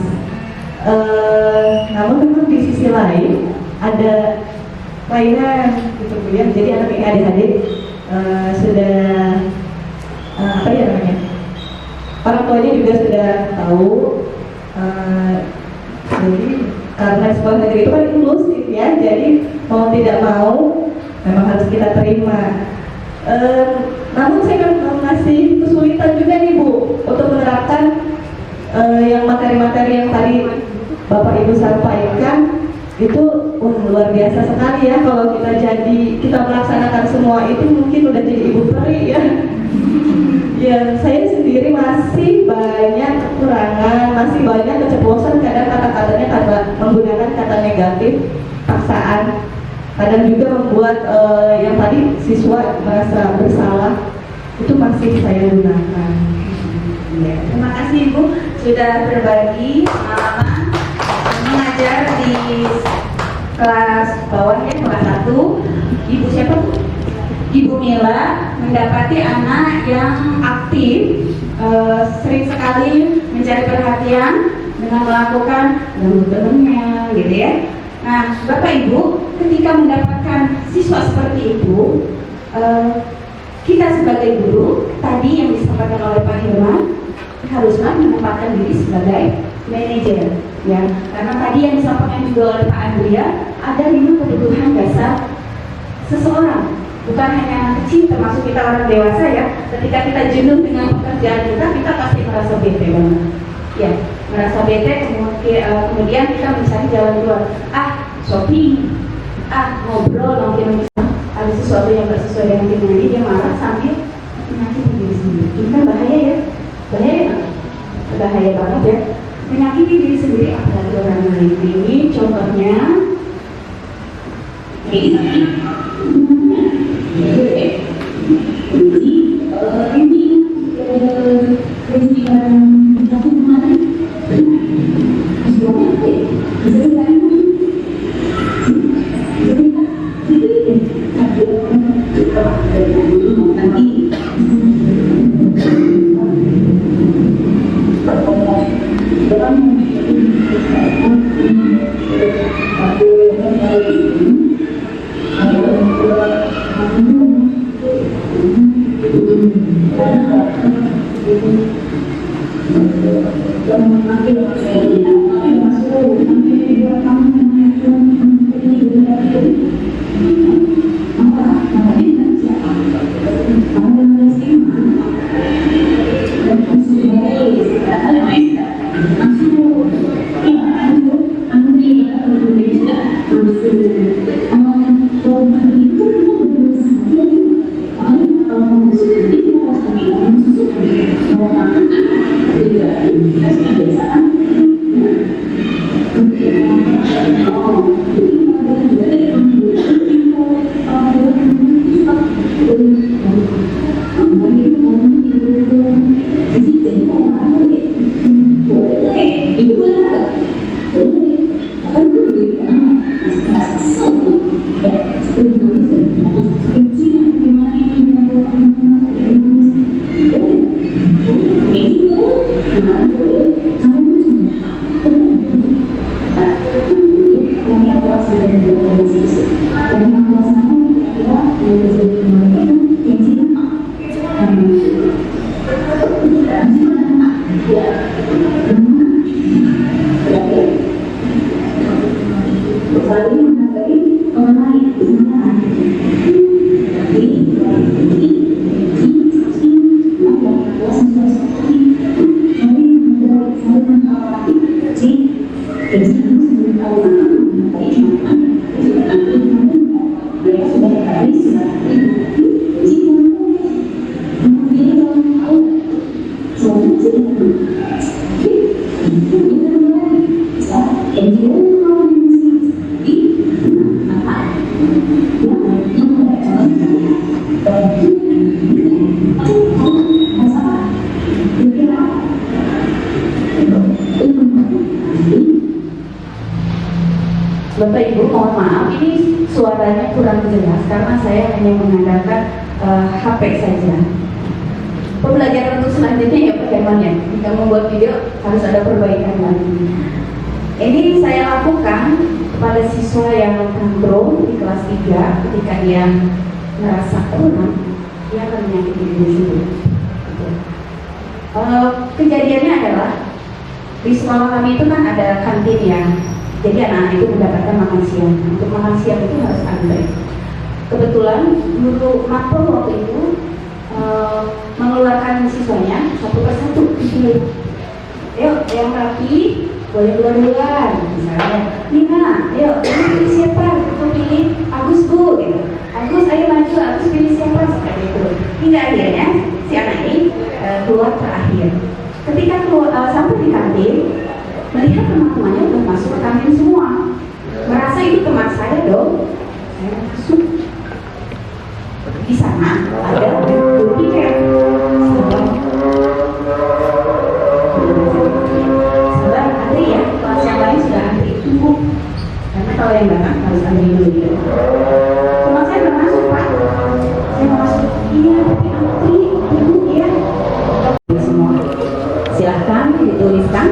Namun memang di sisi lain ada kelainan gitu ya. Jadi anak ini adik-adik sudah apa ya namanya? Orang tuanya juga sudah tahu. Jadi karena sekolah negeri itu kan inklusif ya, jadi mau tidak mau memang harus kita terima. Namun saya kan masih kesulitan juga nih Bu untuk menerapkan yang materi-materi yang tadi Bapak Ibu sampaikan. Itu luar biasa sekali ya, kalau kita melaksanakan semua itu mungkin udah jadi ibu peri ya. Ya, saya sendiri masih banyak kekurangan, masih banyak keceplosan, kadang kata-katanya karena menggunakan kata negatif, paksaan. Kadang juga membuat yang tadi siswa merasa bersalah, itu masih saya gunakan. Ya, terima kasih Ibu sudah berbagi pengalaman mengajar di kelas bawah ya, kelas 1. Ibu siapa Bu? Ibu Mila mendapati anak yang aktif, sering sekali mencari perhatian dengan melakukan ganggu temennya, gitu ya. Nah, Bapak Ibu, ketika mendapatkan siswa seperti itu, kita sebagai guru, tadi yang disampaikan oleh Pak Herman, haruslah menempatkan diri sebagai manajer, ya. Karena tadi yang disampaikan juga oleh Pak Andrea, ada 5 kebutuhan dasar seseorang, bukan hanya anak kecil, termasuk kita orang dewasa ya. Ketika kita jenuh dengan pekerjaan kita pasti merasa bete banget. Ya, merasa bete, kemudian kita mencari jalan keluar. Shopping, ngobrol, nongki ada sesuatu yang gak sesuai dengan diri, dia marah sambil menyakiti diri sendiri. Ini kan bahaya ya, bahaya banget ya. Menyakiti diri sendiri apalagi orang lain. Ini contohnya. Bapak Ibu, mohon maaf, ini suaranya kurang jelas karena saya hanya mengandalkan HP saja. Pembelajaran untuk selanjutnya ya Pak Herman ya, jika membuat video harus ada perbaikan lagi. Ini saya lakukan pada siswa yang tantrum di kelas 3 ketika dia merasa kurang, dia akan menyakiti diri sendiri. Kejadiannya adalah di sekolah kami itu kan ada kantin ya. Jadi anak-anak itu mendapatkan makan siang. Untuk makan siang itu harus antri. Kebetulan guru makro waktu itu mengeluarkan siswanya satu persatu dipilih. Yuk, yang rapi boleh duluan. Misalnya, Nina, yuk, ini pilih siapa? Kita pilih Agus Bu. Gitu. Agus, ayo maju. Agus pilih siapa? Seperti itu. Hingga akhirnya si anak ini keluar terakhir. Ketika sampai di kantin, melihat teman-temannya udah masuk ke kantin semua, merasa itu teman saya dong, saya masuk. Di sana ada guru piket, sabar antri ya, kelas yang lain sudah antri tunggu, karena kalau yang datang harus antri dulu gitu. Teman saya udah masuk Pak, saya mau masuk, iya tapi antri tunggu ya. Semua silahkan dituliskan.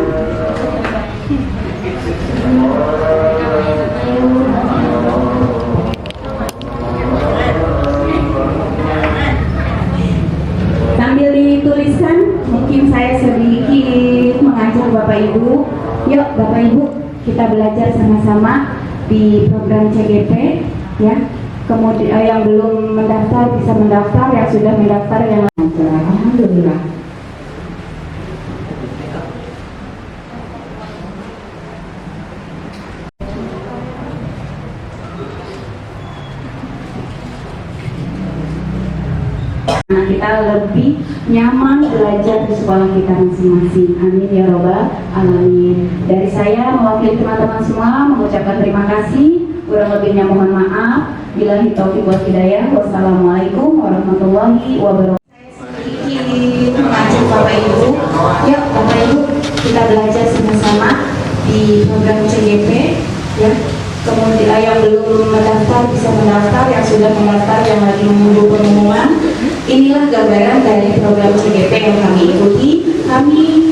Sambil dituliskan, mungkin saya sedikit mengajak Bapak Ibu. Yuk Bapak Ibu, kita belajar sama-sama di program CGP ya. kemudian yang belum mendaftar bisa mendaftar, yang sudah mendaftar yang lancar. Alhamdulillah. Nah, kita lebih nyaman belajar di sekolah kita masing-masing. Amin ya robbal alamin. Dari saya mewakili teman-teman semua mengucapkan terima kasih. Kurang lebihnya mohon maaf. Billahi taufiq wal hidayah. Wassalamualaikum warahmatullahi wabarakatuh. Sedikit mengajak Bapak Ibu. Yuk Bapak Ibu, kita belajar sama-sama di program CGP. Ya. Kemudian yang belum mendaftar bisa mendaftar, yang sudah mendaftar yang lagi menunggu pengumuman. Inilah gambaran dari program CGP yang kami ikuti. Kami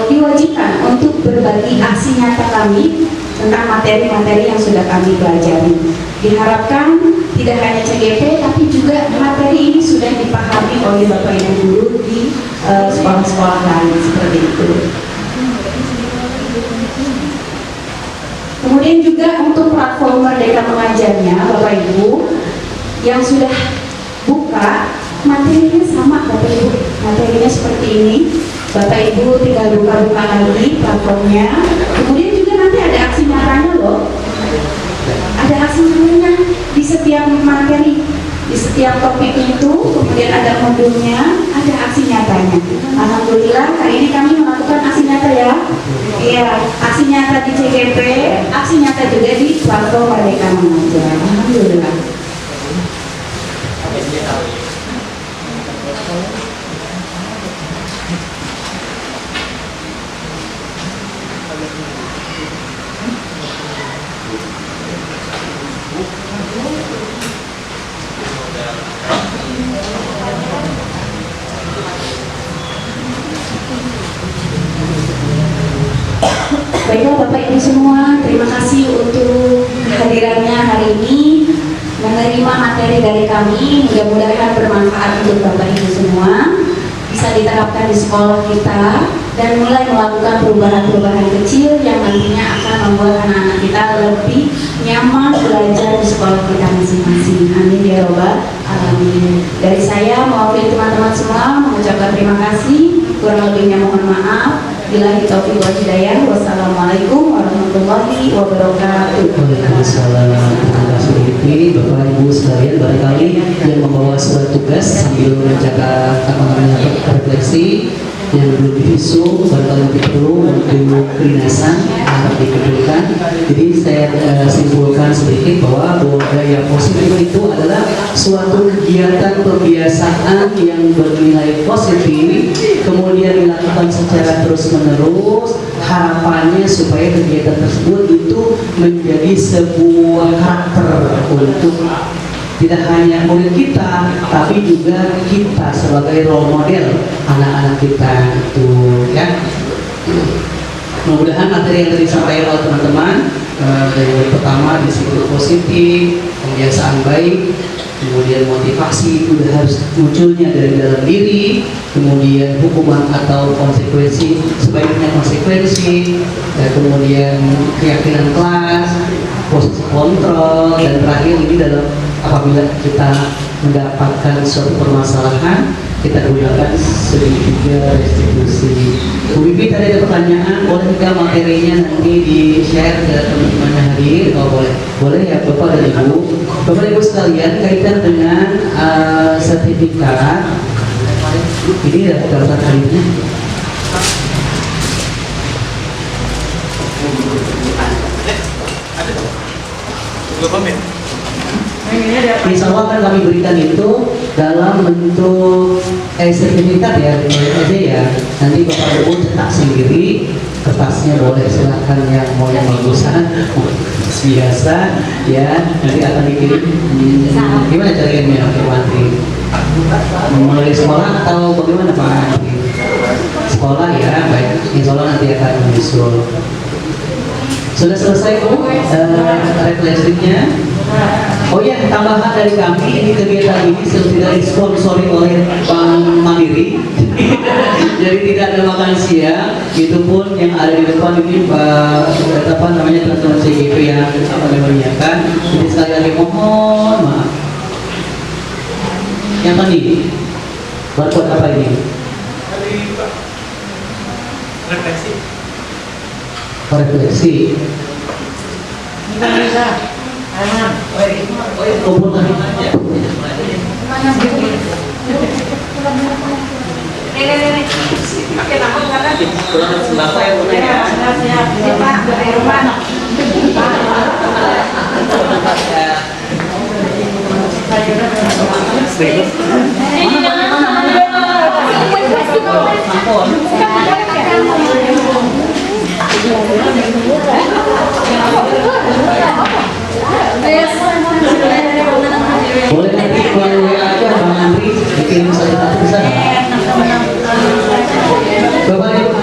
diwajibkan untuk berbagi aksi nyata kami tentang materi-materi yang sudah kami pelajari. Diharapkan tidak hanya CGP, tapi juga materi ini sudah dipahami oleh Bapak Ibu guru di sekolah-sekolah lain seperti itu. Kemudian juga untuk platform Merdeka Mengajarnya, Bapak Ibu yang sudah buka materinya sama, Bapak Ibu. Materinya seperti ini. Bapak Ibu tinggal buka-buka lagi platformnya. Kemudian juga nanti ada aksi nyatanya loh. Ada aksi nyatanya di setiap materi, di setiap topik itu. Kemudian ada modulnya, ada aksi nyatanya. Alhamdulillah hari ini kami melakukan aksi nyata ya. Iya, aksi nyata di CGP, aksi nyata juga di platform Merdeka Mengajar. Alhamdulillah. Baiklah Bapak Ibu semua, terima kasih untuk kehadirannya hari ini, menerima materi dari kami. Mudah-mudahan bermanfaat untuk Bapak Ibu semua, bisa diterapkan di sekolah kita dan mulai melakukan perubahan-perubahan kecil yang nantinya akan membuat anak-anak kita lebih nyaman belajar di sekolah kita masing-masing. Amin ya robbal alamin. Dari saya mewakili teman-teman semua mengucapkan terima kasih. Kurang lebihnya mohon maaf. Billahi taufiq wal hidayah. Wassalamualaikum warahmatullahi wabarakatuh. Waalaikumsalam warahmatullahi wabarakatuh. Bapak Ibu sekalian, barangkali yang membawa surat tugas sambil menjaga refleksi yang belum divisu, barangkali nanti perlu untuk kedinasan akan dikumpulkan. Jadi saya simpulkan sedikit bahwa budaya positif itu adalah suatu kegiatan kebiasaan yang bernilai positif, kemudian dilakukan secara terus-menerus. Harapannya supaya kegiatan tersebut itu menjadi sebuah karakter untuk tidak hanya murid kita, tapi juga kita sebagai role model anak-anak kita itu ya. Mudah-mudahan materi yang tadi disampaikan oleh teman-teman dari pertama disiplin positif, kebiasaan baik, kemudian motivasi itu harus munculnya dari dalam diri, kemudian hukuman atau konsekuensi sebaiknya konsekuensi, kemudian keyakinan kelas, posisi kontrol, dan terakhir ini dalam apabila kita mendapatkan suatu permasalahan, kita gunakan segitiga restitusi. Bu Bibi tadi ada pertanyaan, boleh nggak materinya nanti di-share ke teman-teman yang hadir? Oh boleh, boleh ya Bapak dan Ibu. Bapak Ibu sekalian, kaitan dengan sertifikat, ini daftar hadirnya. Insya Allah akan kami berikan itu dalam bentuk sertifikat ya, aja ya. Nanti Bapak Ibu cetak sendiri, kertasnya boleh silahkan yang mau yang bagusan, biasa ya. Nanti akan dikirim. Gimana caranya Pak Mantri? Melalui sekolah atau bagaimana Pak Mantri? Sekolah ya, baik. Insya Allah nanti akan menyusul. Sudah selesai Bu refleksinya? Oh ya, tambahan dari kami, ini kegiatan ini sudah disponsori oleh Bank Mandiri. Jadi tidak ada makan siang, itu pun yang ada di depan ini teman-teman CGP yang menyiapkan. Jadi sekali lagi mohon maaf. Yang tadi, buat apa ini? Refleksi. Refleksi. Bisa. Aman. Kumpul tadi aja. Kurang sembako ya Bunda ya. Siap. Pak, dari rumah. Boleh nanti melalui WA aja Bang Andri bikin satu bisa nggak? Bapak Ibu.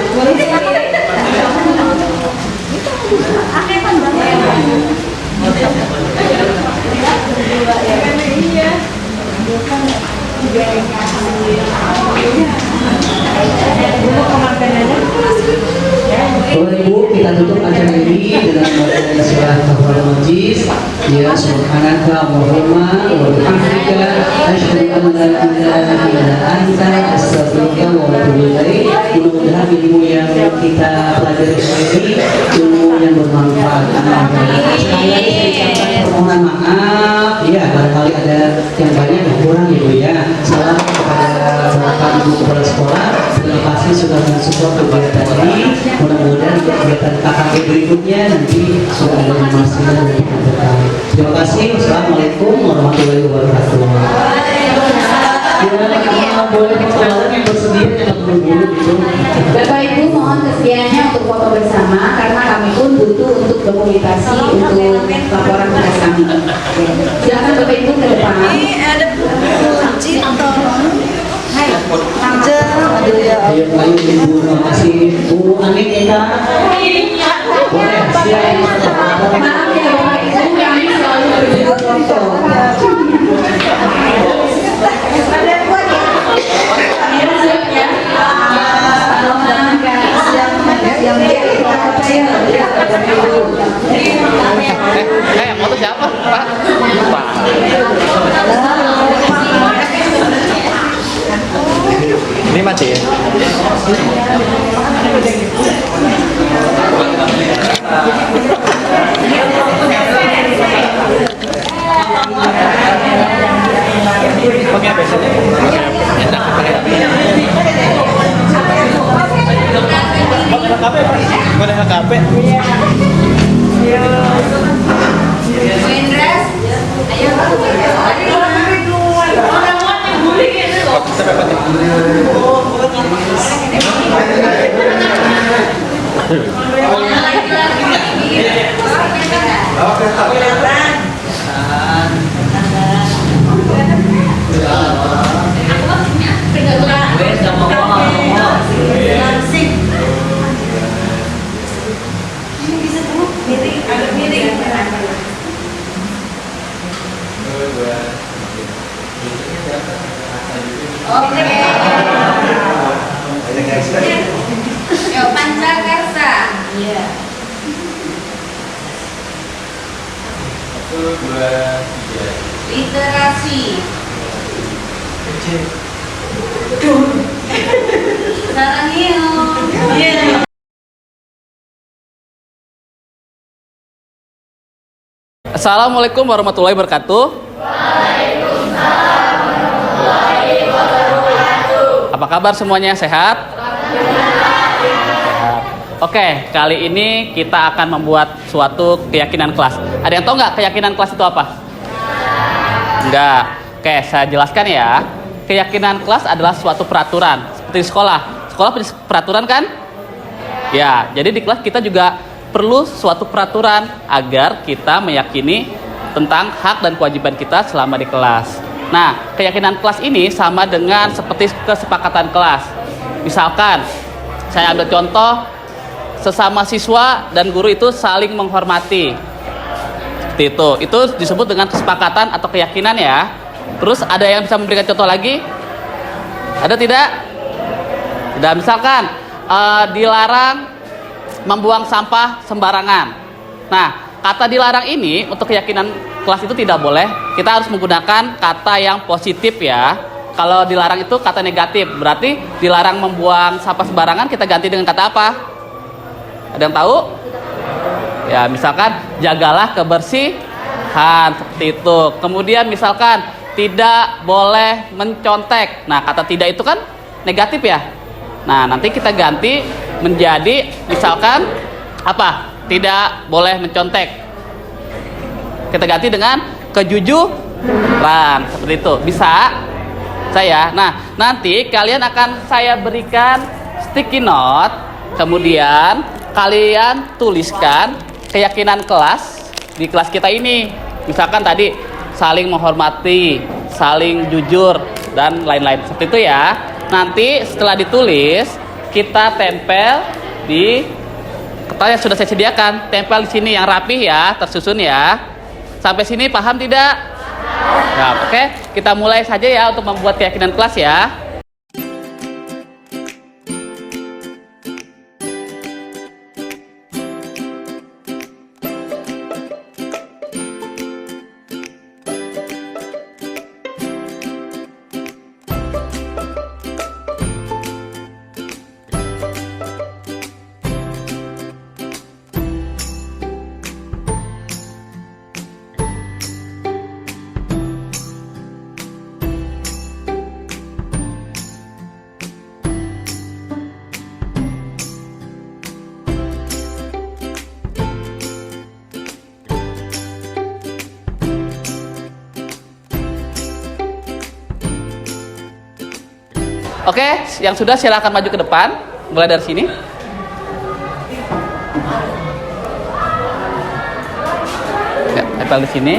Bapak Ibu, kita tutup acara ini dengan membaca surah Al Majid. Ya, subhanaka Allahumma wa bihamdika asyhadu an la ilaha illa anta astaghfiruka wa atubu ilaik. Mudah-mudahan ilmu yang kita pelajari ini ilmu yang bermanfaat. Sekali lagi saya ucapkan permohonan maaf. Ya, barangkali ada yang banyak yang kurang Ibu ya. Salam kepada Bapak Ibu kepala sekolah. Terima kasih sudah mensupport kegiatan ini. Mudah-mudahan untuk kegiatan KKP berikutnya nanti sudah ada informasinya dari depan. Terima kasih. Wassalamualaikum warahmatullahi wabarakatuh. Ya, boleh perkenalan yang bersedia yang buru-buru gitu. Bapak Ibu mohon kesediaannya untuk foto bersama karena kami pun butuh untuk dokumentasi untuk laporan tugas kami. Silakan Bapak Ibu ke depan. Ini ada kunci atau aduh ya. Ayo, Ibu, terima kasih. Bu Anik ya. Boleh, siap. Maaf ya Bapak Ibu, kami selalu berjumpa foto. Foto siapa? Pak? Pak. Ini mati ya? Pakai apa sih? Boleh HKP? Yuk, Pancakarsa. Iya. Literasi. Sarangio. Assalamualaikum warahmatullahi wabarakatuh. Apa kabar semuanya? Sehat? Oke, kali ini kita akan membuat suatu keyakinan kelas. Ada yang tahu nggak keyakinan kelas itu apa? Enggak. Oke, saya jelaskan ya. Keyakinan kelas adalah suatu peraturan. Seperti sekolah. Sekolah punya peraturan kan? Ya, jadi di kelas kita juga perlu suatu peraturan agar kita meyakini tentang hak dan kewajiban kita selama di kelas. Nah, keyakinan kelas ini sama dengan seperti kesepakatan kelas. Misalkan, saya ambil contoh, sesama siswa dan guru itu saling menghormati. Seperti itu. Itu disebut dengan kesepakatan atau keyakinan ya. Terus ada yang bisa memberikan contoh lagi? Ada tidak? Dan misalkan dilarang membuang sampah sembarangan. Nah, kata dilarang ini untuk keyakinan kelas itu tidak boleh. Kita harus menggunakan kata yang positif ya. Kalau dilarang itu kata negatif, berarti dilarang membuang sampah sembarangan kita ganti dengan kata apa? Ada yang tahu? Ya, misalkan jagalah kebersihan, seperti itu. Kemudian misalkan tidak boleh mencontek. Nah, kata tidak itu kan negatif ya. Nah, nanti kita ganti menjadi misalkan apa? Tidak boleh mencontek. Kita ganti dengan kejujuran, seperti itu. Bisa? Saya. Nah, nanti kalian akan saya berikan sticky note. Kemudian kalian tuliskan keyakinan kelas di kelas kita ini. Misalkan tadi saling menghormati, saling jujur, dan lain-lain. Seperti itu ya. Nanti setelah ditulis, kita tempel di kertas yang sudah saya sediakan. Tempel di sini yang rapih ya, tersusun ya. Sampai sini paham tidak? Ya, oke. Kita mulai saja ya untuk membuat keyakinan kelas ya. Oke, yang sudah silakan maju ke depan. Mulai dari sini. Ya, tempel di sini.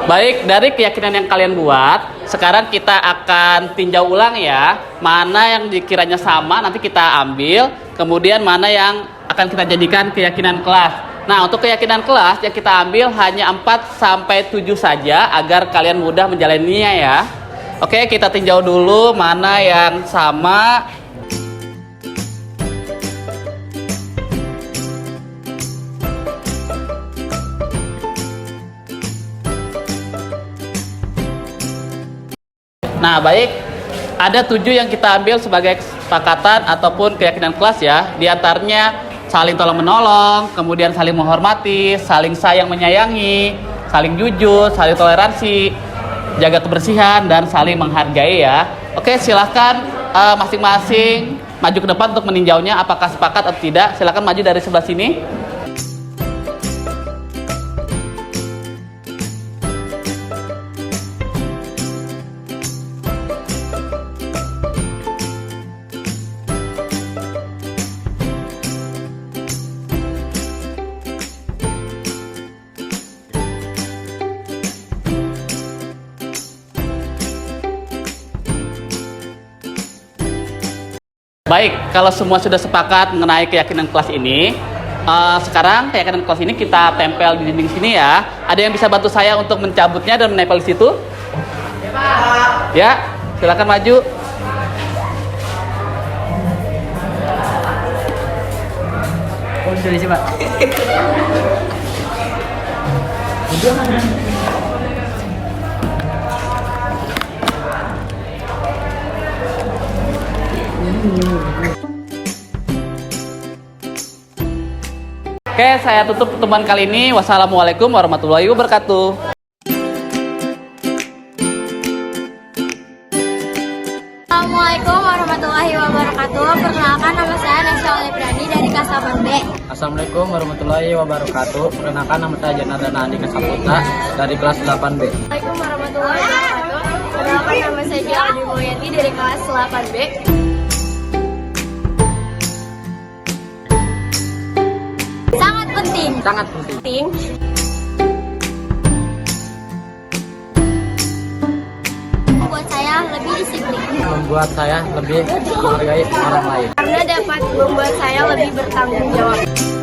Baik, dari keyakinan yang kalian buat, sekarang kita akan tinjau ulang ya. Mana yang dikiranya sama, nanti kita ambil. Kemudian mana yang akan kita jadikan keyakinan kelas. Nah, untuk keyakinan kelas yang kita ambil hanya 4-7 saja, agar kalian mudah menjalaninya ya. Oke, kita tinjau dulu mana yang sama. Nah, baik, ada 7 yang kita ambil sebagai kesepakatan ataupun keyakinan kelas ya. Di antaranya saling tolong menolong, kemudian saling menghormati, saling sayang menyayangi, saling jujur, saling toleransi, jaga kebersihan, dan saling menghargai ya. Oke, silahkan masing-masing maju ke depan untuk meninjaunya apakah sepakat atau tidak. Silahkan maju dari sebelah sini. Baik, kalau semua sudah sepakat mengenai keyakinan kelas ini, sekarang keyakinan kelas ini kita tempel di dinding sini ya. Ada yang bisa bantu saya untuk mencabutnya dan menempel di situ? Ya, silakan maju. Oh, sudah sih, Pak. Oke, saya tutup pertemuan kali ini. Wassalamualaikum warahmatullahi wabarakatuh. Assalamualaikum warahmatullahi wabarakatuh. Perkenalkan, nama saya Nesya Olibrani dari kelas 8B. Assalamualaikum warahmatullahi wabarakatuh. Perkenalkan, nama saya Janardana Andika Saputra dari kelas 8B. Assalamualaikum warahmatullahi wabarakatuh. Perkenalkan, nama saya Saya Adi Mulyati dari kelas 8B. Sangat penting. Sangat penting. Membuat saya lebih disiplin. Membuat saya lebih menghargai orang lain. Karena dapat membuat saya lebih bertanggung jawab.